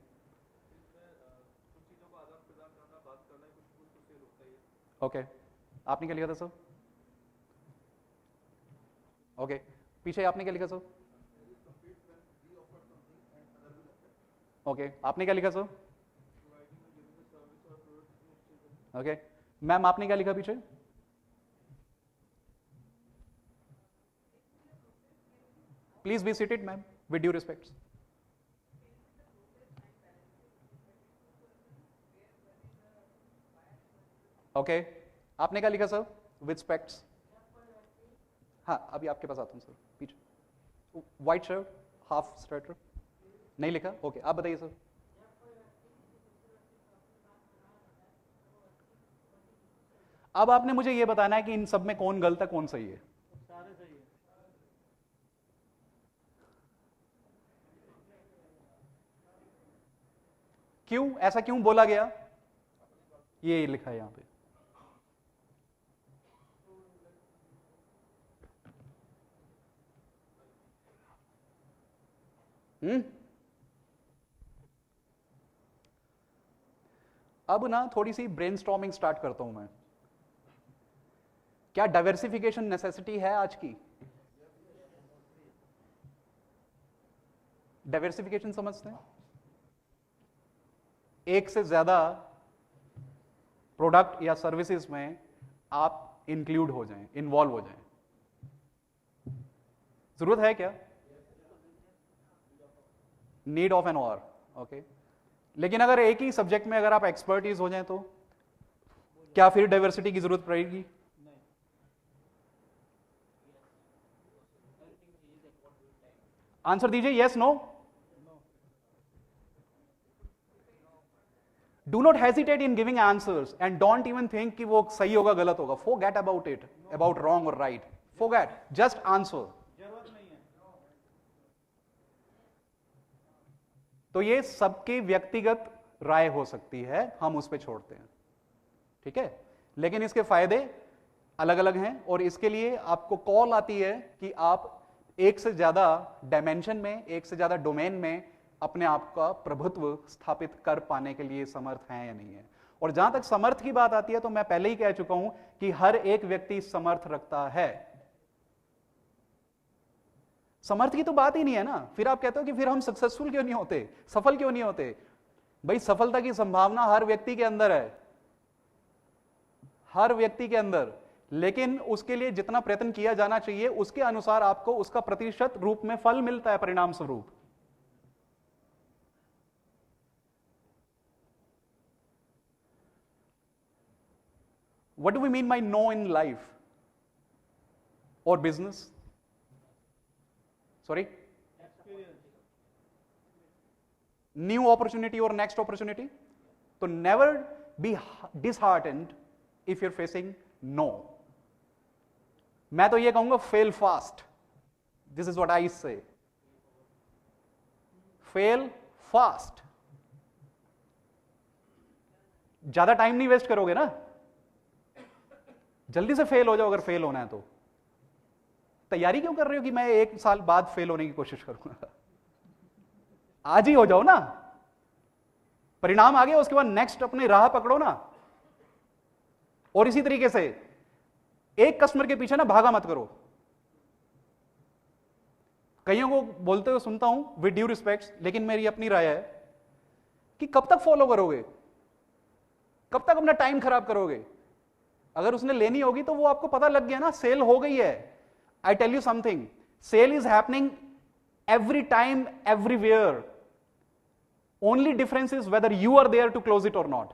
ओके, आपने क्या लिखा था सर? ओके, पीछे आपने क्या लिखा सर? ओके, आपने क्या लिखा सर? ओके, मैम आपने क्या लिखा पीछे? Please be seated ma'am, with due respects. Okay, आपने क्या लिखा सर? विद स्पेक्ट्स। हाँ, अभी आपके पास आता हूं सर, पीछे। व्हाइट शर्ट, हाफ स्वेटर, नहीं लिखा? ओके, आप बताइए सर। अब आपने मुझे यह बताना है कि इन सब में कौन गलत है कौन सही है। सारे सही है। क्यों, ऐसा क्यों बोला गया? ये लिखा है यहां पे। अब ना थोड़ी सी ब्रेनस्टॉर्मिंग स्टार्ट करता हूं मैं। क्या डाइवर्सिफिकेशन नेसेसिटी है आज की? डाइवर्सिफिकेशन समझते हैं? एक से ज्यादा प्रोडक्ट या सर्विसेज में आप इंक्लूड हो जाएं, इन्वॉल्व हो जाएं। जरूरत है क्या? नीड ऑफ एन और, ओके। लेकिन अगर एक ही सब्जेक्ट में अगर आप एक्सपर्टीज हो जाएं तो क्या फिर डाइवर्सिटी की जरूरत पड़ेगी? आंसर दीजिए, yes no. Do not hesitate in giving answers and don't even think कि वो सही होगा गलत होगा। Forget about it, about wrong और राइट, फॉरगेट, जस्ट आंसर। जरूरत नहीं है। तो ये सबकी व्यक्तिगत राय हो सकती है, हम उस पर छोड़ते हैं, ठीक है। लेकिन इसके फायदे अलग अलग हैं और इसके लिए आपको कॉल आती है कि आप एक से ज्यादा डायमेंशन में, एक से ज्यादा डोमेन में अपने आप का प्रभुत्व स्थापित कर पाने के लिए समर्थ हैं या नहीं है। और जहां तक समर्थ की बात आती है तो मैं पहले ही कह चुका हूं कि हर एक व्यक्ति समर्थ रखता है। समर्थ की तो बात ही नहीं है ना। फिर आप कहते हो कि फिर हम सक्सेसफुल क्यों नहीं होते, सफल क्यों नहीं होते? भाई, सफलता की संभावना हर व्यक्ति के अंदर है, हर व्यक्ति के अंदर। लेकिन उसके लिए जितना प्रयत्न किया जाना चाहिए उसके अनुसार आपको उसका प्रतिशत रूप में फल मिलता है, परिणाम स्वरूप। What do we mean by no in life or business? Sorry? New opportunity or next opportunity? So never be disheartened if you're facing no. मैं तो ये कहूंगा fail fast. This is what I say. Fail fast. ज्यादा time नहीं waste करोगे ना, जल्दी से फेल हो जाओ अगर फेल होना है तो। तैयारी क्यों कर रहे हो कि मैं 1 साल बाद फेल होने की कोशिश करूंगा? आज ही हो जाओ ना, परिणाम आ गया उसके बाद नेक्स्ट अपनी राह पकड़ो ना। और इसी तरीके से एक कस्टमर के पीछे ना भागा मत करो। कईयों को बोलते हुए सुनता हूं विद ड्यू रिस्पेक्ट्स, लेकिन मेरी अपनी राय है कि कब तक फॉलो करोगे, कब तक अपना टाइम खराब करोगे? अगर उसने लेनी होगी तो वो आपको पता लग गया ना, सेल हो गई है। I tell you something, sale is happening every time, everywhere. Only difference is whether you are there to close it और नॉट।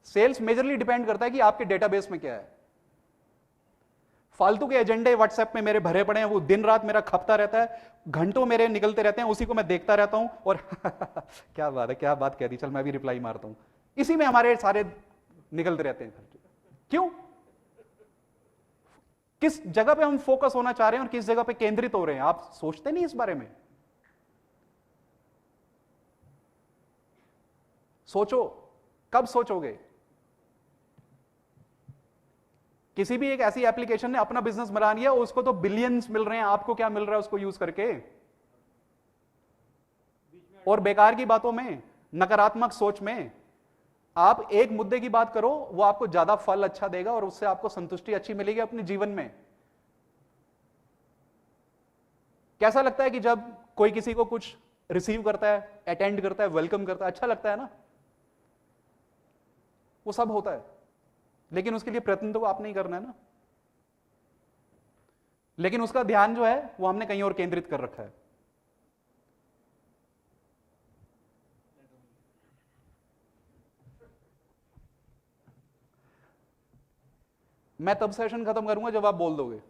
सेल्स मेजरली डिपेंड करता है कि आपके डेटाबेस में क्या है। फालतू के एजेंडे व्हाट्सएप में मेरे भरे पड़े हैं, वो दिन रात मेरा खपता रहता है, घंटों मेरे निकलते रहते हैं, उसी को मैं देखता रहता हूं और क्या बात है, क्या बात कह दी, चल मैं भी रिप्लाई मारता हूं। इसी में हमारे सारे निकलते रहते हैं। क्यों? किस जगह पे हम फोकस होना चाह रहे हैं और किस जगह पे केंद्रित हो रहे हैं, आप सोचते नहीं इस बारे में? सोचो, कब सोचोगे? किसी भी एक ऐसी एप्लीकेशन ने अपना बिजनेस बना लिया, उसको तो बिलियंस मिल रहे हैं, आपको क्या मिल रहा है उसको यूज करके? और बेकार की बातों में, नकारात्मक सोच में आप एक मुद्दे की बात करो, वो आपको ज्यादा फल अच्छा देगा और उससे आपको संतुष्टि अच्छी मिलेगी अपने जीवन में। कैसा लगता है कि जब कोई किसी को कुछ रिसीव करता है, अटेंड करता है, वेलकम करता है, अच्छा लगता है ना? वो सब होता है, लेकिन उसके लिए प्रयत्न तो आपने ही करना है ना। लेकिन उसका ध्यान जो है वो हमने कहीं और केंद्रित कर रखा है। मैं तब सेशन खत्म करूंगा जब आप बोल दोगे।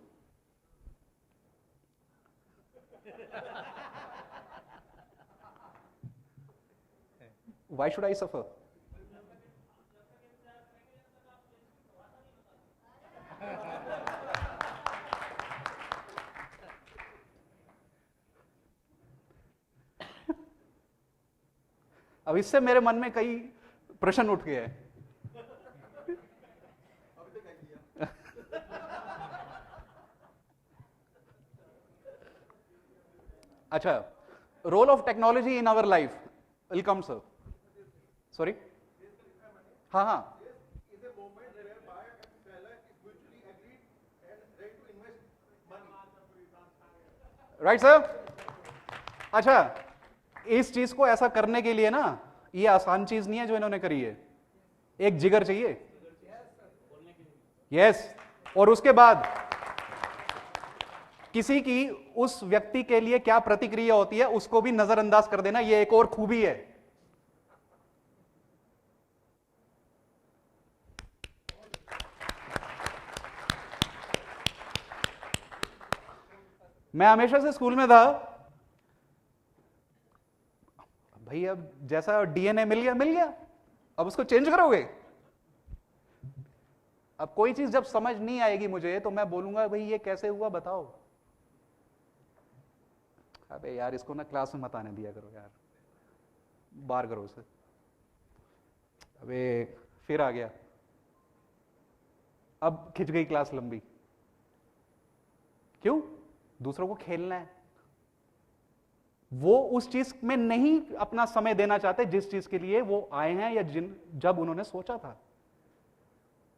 Why should I suffer? अब इससे मेरे मन में कई प्रश्न उठ गए हैं। अच्छा, role of technology in our life. Welcome sir. Sorry, हाँ हाँ, राइट सर। अच्छा, इस चीज को ऐसा करने के लिए ना, ये आसान चीज नहीं है जो इन्होंने करी है, एक जिगर चाहिए। यस, और उसके बाद किसी की उस व्यक्ति के लिए क्या प्रतिक्रिया होती है उसको भी नजरअंदाज कर देना, ये एक और खूबी है। मैं हमेशा से स्कूल में था, भाई अब जैसा डीएनए मिल गया मिल गया, अब उसको चेंज करोगे? अब कोई चीज जब समझ नहीं आएगी मुझे तो मैं बोलूंगा भाई ये कैसे हुआ बताओ। अबे यार इसको ना क्लास में मत आने दिया करो यार, बाहर करो उसे। अबे फिर आ गया, अब खिंच गई क्लास लंबी। क्यों? दूसरों को खेलना है। वो उस चीज में नहीं अपना समय देना चाहते जिस चीज के लिए वो आए हैं या जब उन्होंने सोचा था,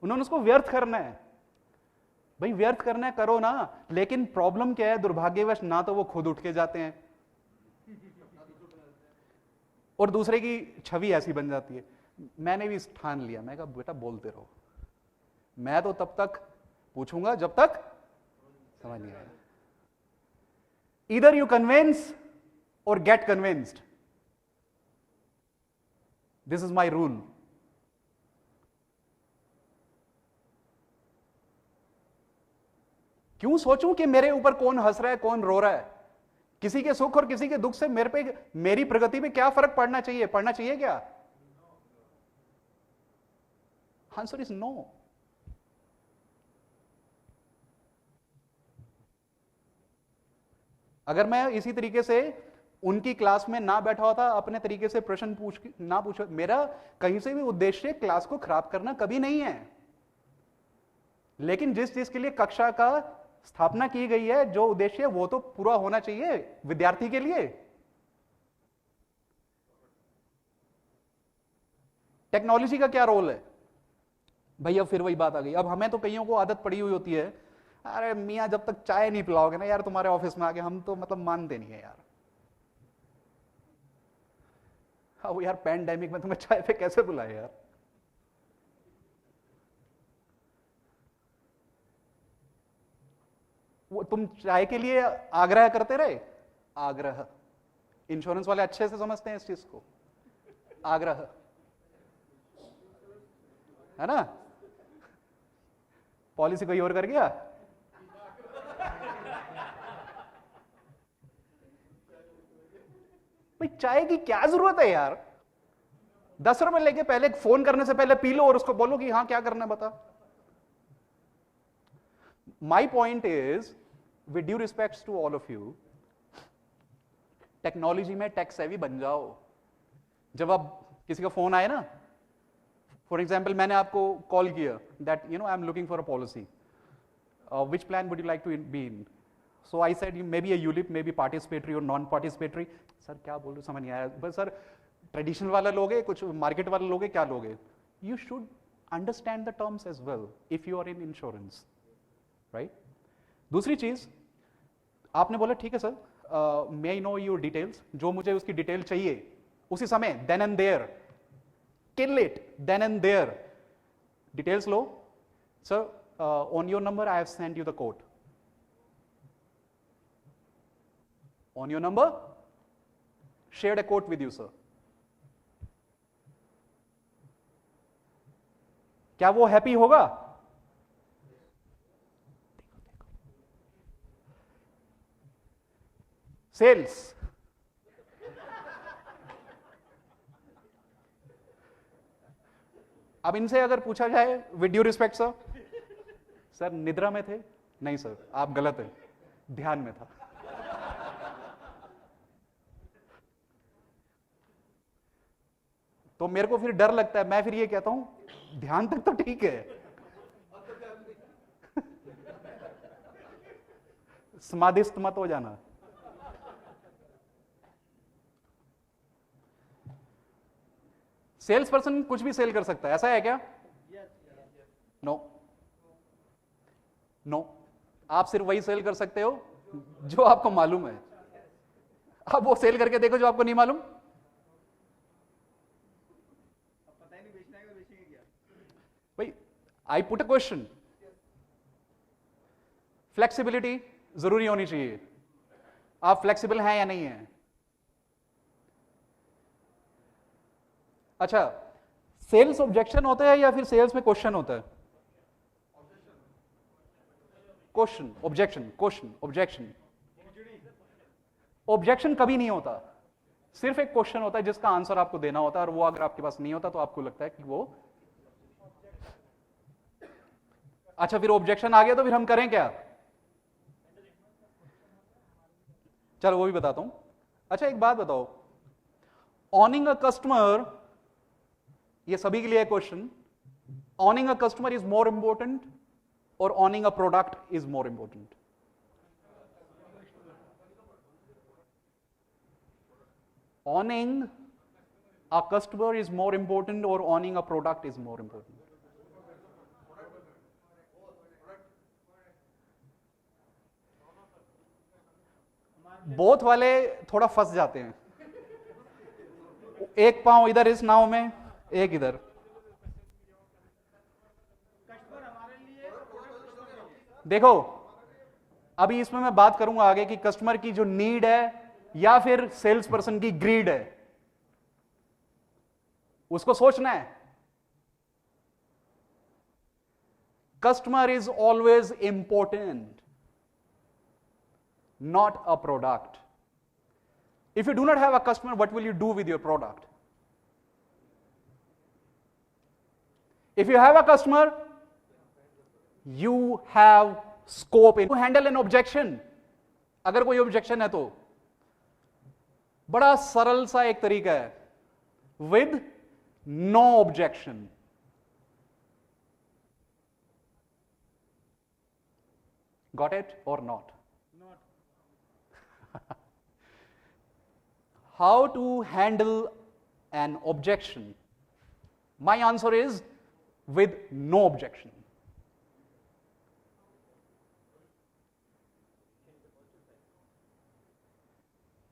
उन्होंने उसको व्यर्थ करना है। भाई व्यर्थ करना है, करो ना, लेकिन प्रॉब्लम क्या है, दुर्भाग्यवश ना तो वो खुद उठ के जाते हैं और दूसरे की छवि ऐसी बन जाती है। मैंने भी ठान लिया, मैं कहा बेटा बोलते रहो, मैं तो तब तक पूछूंगा जब तक समझ नहीं आया। Either you convince or get convinced. This is my rule. क्यों सोचूं कि मेरे ऊपर कौन हंस रहा है, कौन रो रहा है? किसी के सुख और किसी के दुख से मेरी प्रगति पे क्या फर्क पड़ना चाहिए? पड़ना चाहिए क्या? Answer is no. अगर मैं इसी तरीके से उनकी क्लास में ना बैठा होता, अपने तरीके से प्रश्न ना पूछो, मेरा कहीं से भी उद्देश्य क्लास को खराब करना कभी नहीं है। लेकिन जिस चीज के लिए कक्षा का स्थापना की गई है, जो उद्देश्य है वो तो पूरा होना चाहिए विद्यार्थी के लिए। टेक्नोलॉजी का क्या रोल है? भैया फिर वही बात आ गई। अब हमें तो कईयों को आदत पड़ी हुई होती है, अरे मियां जब तक चाय नहीं पिलाओगे ना यार तुम्हारे ऑफिस में आके, हम तो मतलब मानते नहीं है यार। हाँ यार, पैंडेमिक में तुम्हें चाय पे कैसे बुलाए यार? वो तुम चाय के लिए आग्रह करते रहे। आग्रह, इंश्योरेंस वाले अच्छे से समझते हैं इस चीज को। आग्रह है ना, पॉलिसी कोई और कर गया। भाई चाय की क्या जरूरत है यार? 10 रुपए लेके पहले फोन करने से पहले पी लो और उसको बोलो कि हाँ क्या करना है बता. My point is, with due respects to all of you, technology में टेक सेवी बन जाओ. जब आप किसी का फोन आए ना, फॉर एग्जाम्पल मैंने आपको कॉल किया that I am looking for a policy, which plan would you like to be in? So I said maybe a ULIP, maybe participatory और नॉन पार्टिसिपेटरी. सर क्या बोल रहे, समझ नहीं आया. बस सर ट्रेडिशनल वाला लोगे, कुछ मार्केट वाला लोगे, क्या लोगे? You should understand the terms as well if you are in insurance, right? दूसरी चीज आपने बोला ठीक है sir, may I know your details. जो मुझे उसकी डिटेल चाहिए उसी समय, then and there, kill it, then and there. Details लो sir, on your number I have send you the code. On your number shared a quote with you sir. क्या वो happy होगा? सेल्स. अब इनसे अगर पूछा जाए with due respect sir, sir निद्रा में थे? नहीं सर, आप गलत हैं, ध्यान में था. तो मेरे को फिर डर लगता है, मैं फिर ये कहता हूं ध्यान तक तो ठीक है, समाधिस्थ मत हो जाना. सेल्स पर्सन कुछ भी सेल कर सकता है, ऐसा है क्या? No no. आप सिर्फ वही सेल कर सकते हो जो आपको मालूम है. आप वो सेल करके देखो जो आपको नहीं मालूम. भाई I put a question. Flexibility जरूरी होनी चाहिए. आप फ्लेक्सिबल हैं या नहीं हैं? अच्छा, सेल्स ऑब्जेक्शन होता है या फिर सेल्स में क्वेश्चन होता है? Question, objection, question, objection. Objection कभी नहीं होता, सिर्फ एक क्वेश्चन होता है जिसका आंसर आपको देना होता है, और वो अगर आपके पास नहीं होता तो आपको लगता है कि वो. अच्छा, फिर ऑब्जेक्शन आ गया तो फिर हम करें क्या? चलो वो भी बताता हूं. अच्छा एक बात बताओ, ऑनिंग अ कस्टमर, ये सभी के लिए question, owning a customer is more important और owning a product is more important? Owning a customer is more important और owning a product is more important? Both वाले थोड़ा फंस जाते हैं. एक पांव इधर इस नाव में, एक इधर. देखो अभी इसमें मैं बात करूंगा आगे कि कस्टमर की जो नीड है या फिर सेल्स पर्सन की ग्रीड है, उसको सोचना है. Customer is always important, not a product. If you do not have a customer, what will you do with your product? If you have a customer, you have scope in to handle an objection. अगर कोई objection है तो बड़ा सरल सा एक तरीका है, with no objection. Got it or not? How to handle an objection? My answer is with no objection.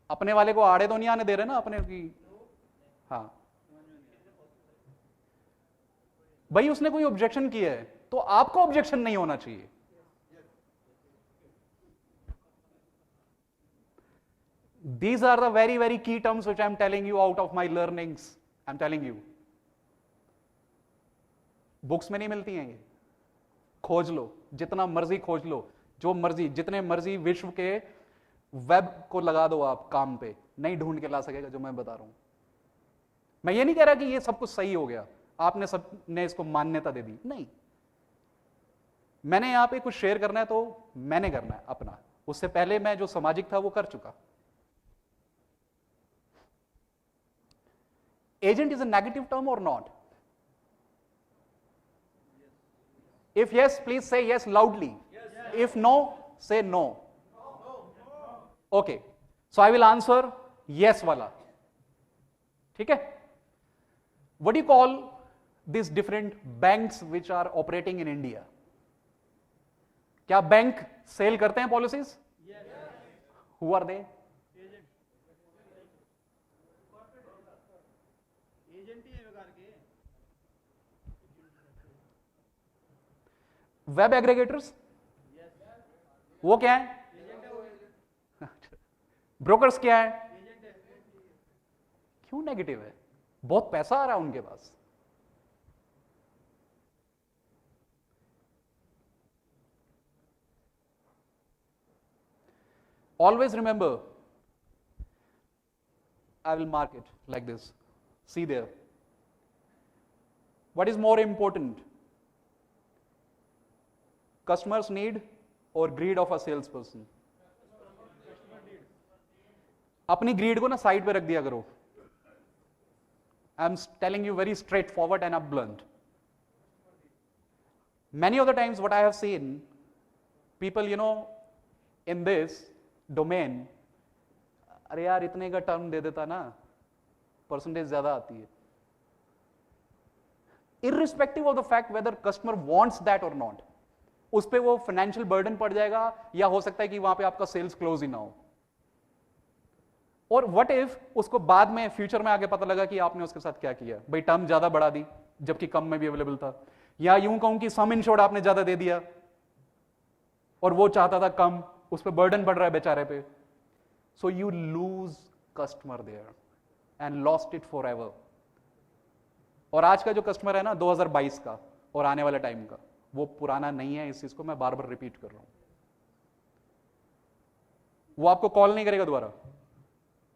अपने वाले को आड़े तो नहीं आने दे रहे ना अपने की. हाँ भाई, उसने कोई ऑब्जेक्शन किया है तो आपको ऑब्जेक्शन नहीं होना चाहिए. These are the very, very key terms which I am telling you out of my learnings. I am telling you. Books में नहीं मिलती हैं ये. खोज लो, जितना मर्जी खोज लो, जो मर्जी, जितने मर्जी विश्व के वेब को लगा दो आप काम पे, नहीं ढूंढ के ला सकेगा जो मैं बता रहा हूं। मैं ये नहीं कह रहा कि ये सब कुछ सही हो गया, आपने सबने इसको मान्यता दे दी, नहीं। मैंने यहां पे कुछ शेयर करना है तो मैंने करना है अपना, उससे पहले मैं जो सामाजिक था वो कर चुका। Agent is a negative term और not? If yes, please say yes loudly. Yes. If no, say no. Okay. So I will answer yes wala. ठीक है? What do you call these different banks which are operating in India? क्या bank sell करते हैं policies? Who are they? Agent ही है बेकार के। Web aggregators? वो क्या है? ब्रोकर्स क्या है? क्यों नेगेटिव है? बहुत पैसा आ रहा है उनके पास। Always remember, I will mark it like this. See there. What is more important? Customers need or greed of a salesperson? अपनी greed को ना साइड पे रख दिया करो। I'm telling you very straightforward and blunt. Many of the times what I have seen, people, in this domain, अरे यार इतने का टर्म दे देता ना, परसेंटेज ज्यादा आती है। Irrespective of the fact whether customer wants that or not, उस पे वो फाइनेंशियल बर्डन पड़ जाएगा, या हो सकता है कि वहां पे आपका सेल्स क्लोज ही ना हो। और व्हाट इफ उसको बाद में फ्यूचर में आगे पता लगा कि आपने उसके साथ क्या किया, भाई टर्म ज्यादा बढ़ा दी जबकि कम में भी अवेलेबल था, या यूं कहूं कि सम इंश्योर्ड आपने ज्यादा दे दिया और वो चाहता था कम, उस पर बर्डन पड़ रहा है बेचारे पे। So you lose customer there and lost it forever. और आज का जो कस्टमर है ना 2022 का और आने वाले टाइम का, वो पुराना नहीं है। इस चीज को मैं बार बार रिपीट कर रहा हूं। वो आपको कॉल नहीं करेगा दोबारा,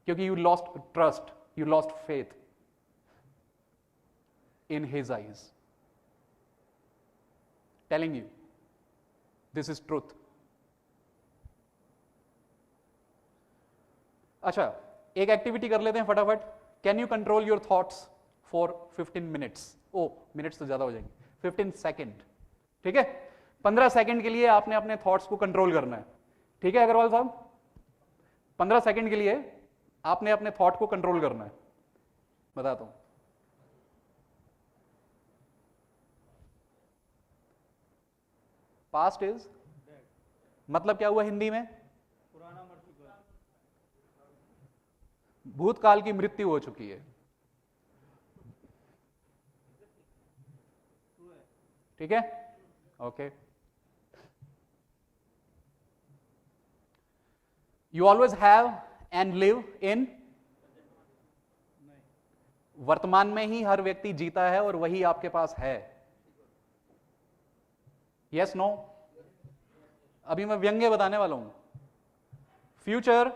क्योंकि you lost trust, you lost faith in his eyes. Telling you this is truth. अच्छा, एक एक्टिविटी कर लेते हैं फटाफट। Can you control your thoughts for 15 minutes? ओ मिनट्स तो ज्यादा हो जाएंगे, 15 सेकेंड। ठीक है, 15 सेकंड के लिए आपने अपने थॉट्स को कंट्रोल करना है। ठीक है अग्रवाल साहब, 15 सेकंड के लिए आपने अपने थॉट को कंट्रोल करना है। बताता हूं। पास्ट इज मतलब क्या हुआ हिंदी में? पुराना मर चुका है। भूतकाल की मृत्यु हो चुकी है। ठीक है, okay. You always have and live in, वर्तमान में ही हर व्यक्ति जीता है और वही आपके पास है। Yes no? अभी मैं व्यंग्य बताने वाला हूं। फ्यूचर,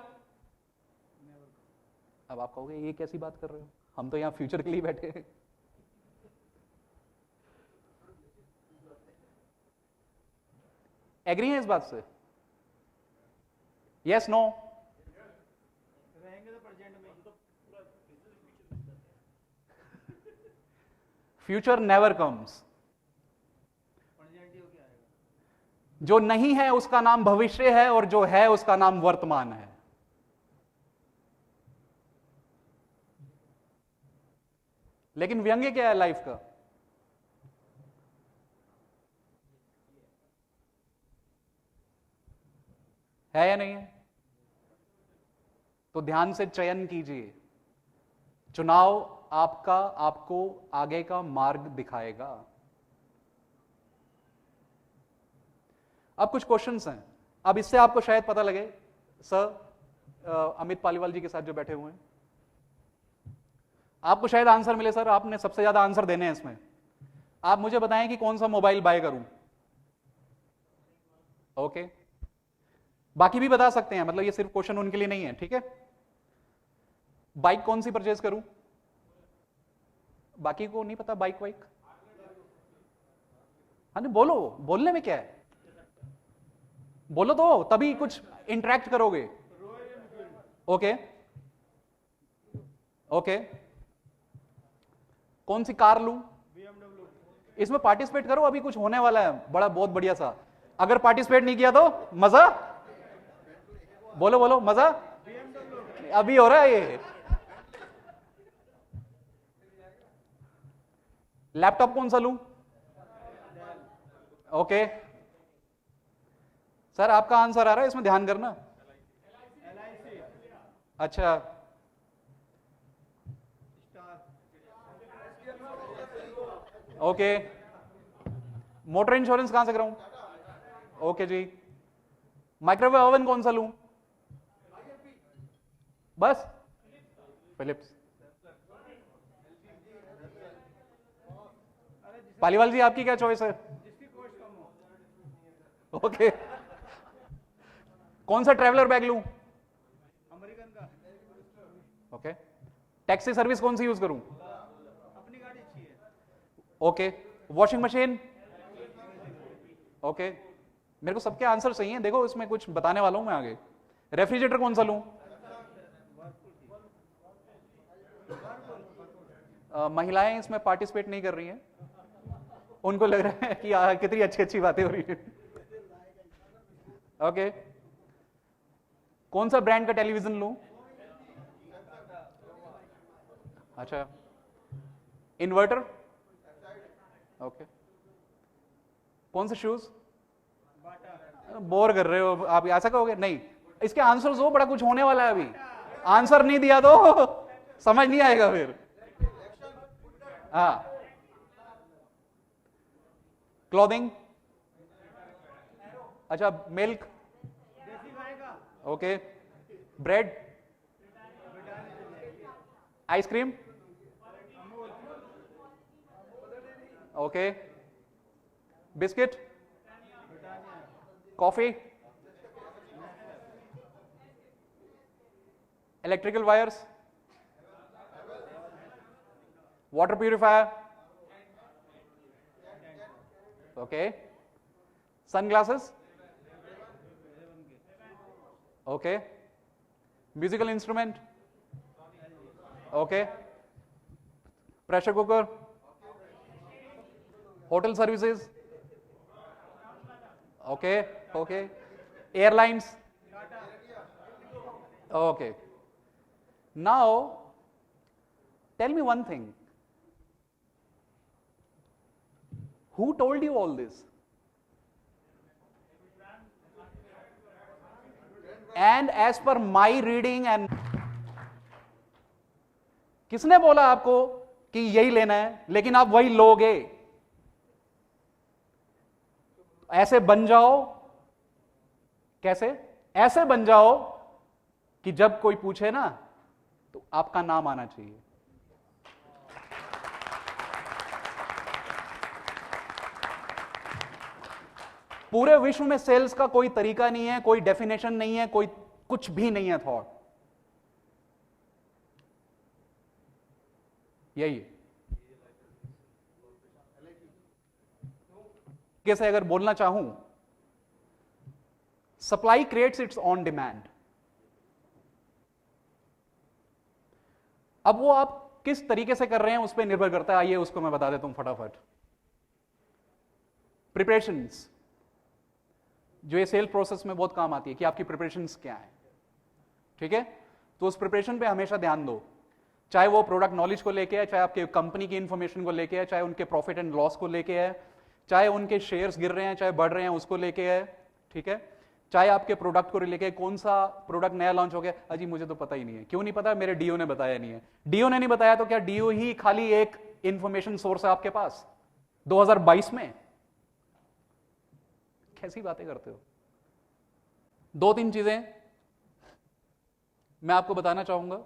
अब आप कहोगे ये कैसी बात कर रहे हो, हम तो यहां फ्यूचर के लिए बैठे हैं। एग्री है इस बात से? Yes no? रहेंगे तो प्रेजेंट में। Future never comes. प्रेजेंट ही होके आएगा। जो नहीं है उसका नाम भविष्य है और जो है उसका नाम वर्तमान है। लेकिन व्यंग्य क्या है लाइफ का? है या नहीं है? तो ध्यान से चयन कीजिए। चुनाव आपका आपको आगे का मार्ग दिखाएगा। अब कुछ क्वेश्चंस हैं। अब इससे आपको शायद पता लगे, सर अमित पालीवाल जी के साथ जो बैठे हुए हैं, आपको शायद आंसर मिले। सर आपने सबसे ज्यादा आंसर देने हैं इसमें। आप मुझे बताएं कि कौन सा मोबाइल बाय करूं। ओके, बाकी भी बता सकते हैं, मतलब ये सिर्फ क्वेश्चन उनके लिए नहीं है। ठीक है, बाइक कौन सी परचेज करूं? बाकी को नहीं पता बाइक वाइक? हाँ नहीं, बोलो, बोलने में क्या है, बोलो तो तभी कुछ इंटरेक्ट करोगे। ओके ओके, कौन सी कार लूं? इसमें पार्टिसिपेट करो, अभी कुछ होने वाला है बड़ा बहुत बढ़िया सा। अगर पार्टिसिपेट नहीं किया तो मजा, बोलो बोलो मजा अभी हो रहा है ये। लैपटॉप कौन सा लूं? ओके सर, आपका आंसर आ रहा है, इसमें ध्यान करना। अच्छा, ओके, मोटर इंश्योरेंस कहां से कराऊं? ओके जी। माइक्रोवेव ओवन कौन सा लूं? बस फिलिप्स। पालीवाल जी, आपकी क्या चॉइस है? ओके, कौन सा ट्रैवलर बैग लूं? अमेरिकन का। ओके, टैक्सी सर्विस कौन सी यूज करूं? अपनी गाड़ी अच्छी है। Okay, washing machine? ओके, मेरे को सबके आंसर सही हैं, देखो इसमें कुछ बताने वाला हूं मैं आगे। रेफ्रिजरेटर कौन सा लूं? महिलाएं इसमें पार्टिसिपेट नहीं कर रही हैं, उनको लग रहा है कि कितनी अच्छी अच्छी बातें हो रही हैं। ओके, कौन सा ब्रांड का टेलीविजन लूं? अच्छा, इन्वर्टर? ओके, कौन से शूज? बोर कर रहे हो आप, ऐसा कहोगे? नहीं, इसके आंसर्स हो, बड़ा कुछ होने वाला है अभी। आंसर नहीं दिया तो समझ नहीं आएगा फिर। हाँ, क्लॉथिंग? अच्छा, मिल्क? देसी गाय का। Okay, bread? Ice cream? Okay, biscuit? Coffee? Electrical wires? Water purifier? Okay, sunglasses? Okay, musical instrument? Okay, pressure cooker? Hotel services? Okay okay, airlines? Okay, now tell me one thing, who told you all this? And as per my reading and किसने बोला आपको कि यही लेना है, लेकिन आप वही लोगे? ऐसे बन जाओ, कैसे? ऐसे बन जाओ कि जब कोई पूछे ना तो आपका नाम आना चाहिए। पूरे विश्व में सेल्स का कोई तरीका नहीं है, कोई डेफिनेशन नहीं है, कोई कुछ भी नहीं है थॉट। यही है। कैसे अगर बोलना चाहूं, supply creates it's on demand. अब वो आप किस तरीके से कर रहे हैं उस पर निर्भर करता है। आइए उसको मैं बता देता हूं फटाफट। प्रिपरेशंस, जो ये सेल प्रोसेस में बहुत काम आती है कि आपकी प्रिपरेशंस क्या है, ठीक है? तो उस प्रिपरेशन पे हमेशा ध्यान दो, चाहे वो प्रोडक्ट नॉलेज को लेके है, चाहे आपके कंपनी की इंफॉर्मेशन को लेके है, चाहे उनके प्रॉफिट एंड लॉस को लेके है, चाहे उनके शेयर्स गिर रहे हैं चाहे बढ़ रहे हैं उसको लेके है, ठीक है? चाहे आपके प्रोडक्ट को लेके, कौन सा प्रोडक्ट नया लॉन्च हो गया, अजी मुझे तो पता ही नहीं है। क्यों नहीं पता? मेरे डीओ ने बताया नहीं है। डीओ ने नहीं बताया तो क्या डीओ ही खाली एक इंफॉर्मेशन सोर्स है आपके पास 2022 में? कैसी बातें करते हो? दो तीन चीजें मैं आपको बताना चाहूंगा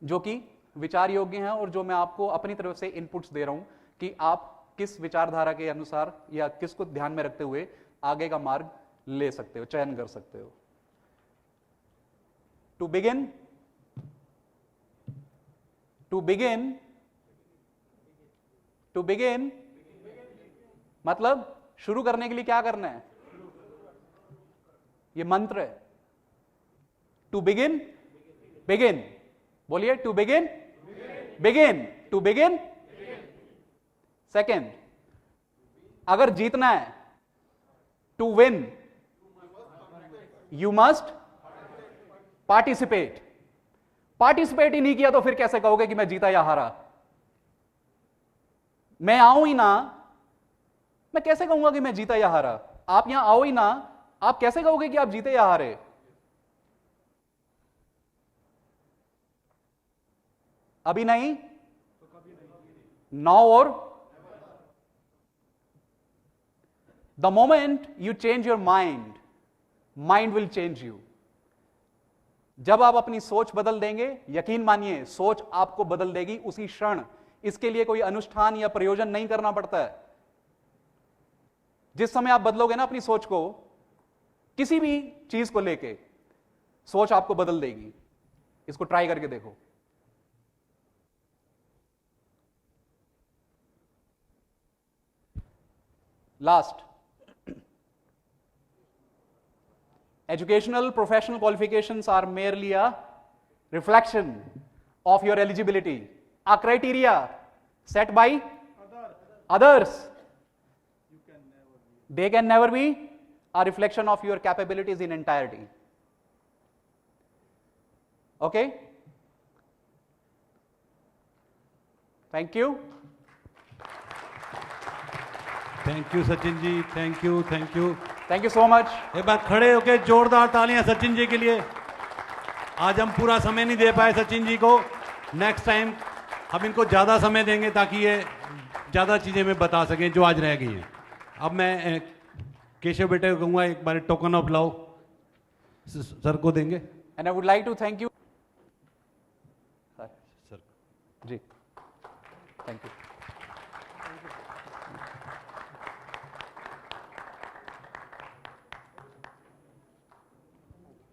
जो कि विचार योग्य हैं और जो मैं आपको अपनी तरफ से इनपुट्स दे रहा हूं कि आप किस विचारधारा के अनुसार या किसको ध्यान में रखते हुए आगे का मार्ग ले सकते हो, चयन कर सकते हो। टू बिगिन, टू बिगिन मतलब शुरू करने के लिए क्या करना है? ये मंत्र है। टू बिगिन बोलिए, to begin to begin. Second, अगर जीतना है, to win you must participate ही नहीं किया तो फिर कैसे कहोगे कि मैं जीता या हारा? मैं आऊं ही ना, मैं कैसे कहूंगा कि मैं जीता या हारा? आप यहां आओ ही ना, आप कैसे कहोगे कि आप जीते या हारे? अभी नहीं, नाउ और the moment you change your mind will change you. जब आप अपनी सोच बदल देंगे, यकीन मानिए सोच आपको बदल देगी उसी क्षण। इसके लिए कोई अनुष्ठान या प्रयोजन नहीं करना पड़ता है। जिस समय आप बदलोगे ना अपनी सोच को, किसी भी चीज को लेके, सोच आपको बदल देगी। इसको ट्राई करके देखो। Last, educational professional qualifications are merely a reflection of your eligibility, a criteria set by others. They can never be a reflection of your capabilities in entirety. Okay? Thank you. Thank you Sachin ji, thank you. Thank you so much. एक बार खड़े होके जोरदार तालियां सचिन जी के लिए। आज हम पूरा समय नहीं दे पाए सचिन जी को, नेक्स्ट टाइम हम इनको ज़्यादा समय देंगे ताकि ये ज़्यादा चीज़ें में बता सकें जो आज रह गई हैं। अब मैं केशव बेटे को कहूँगा एक बार टोकन ऑफ लव सर को देंगे। And I would like to thank you. Sir ji, thank you.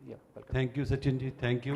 Yeah, welcome. Thank you Sachin ji, thank you.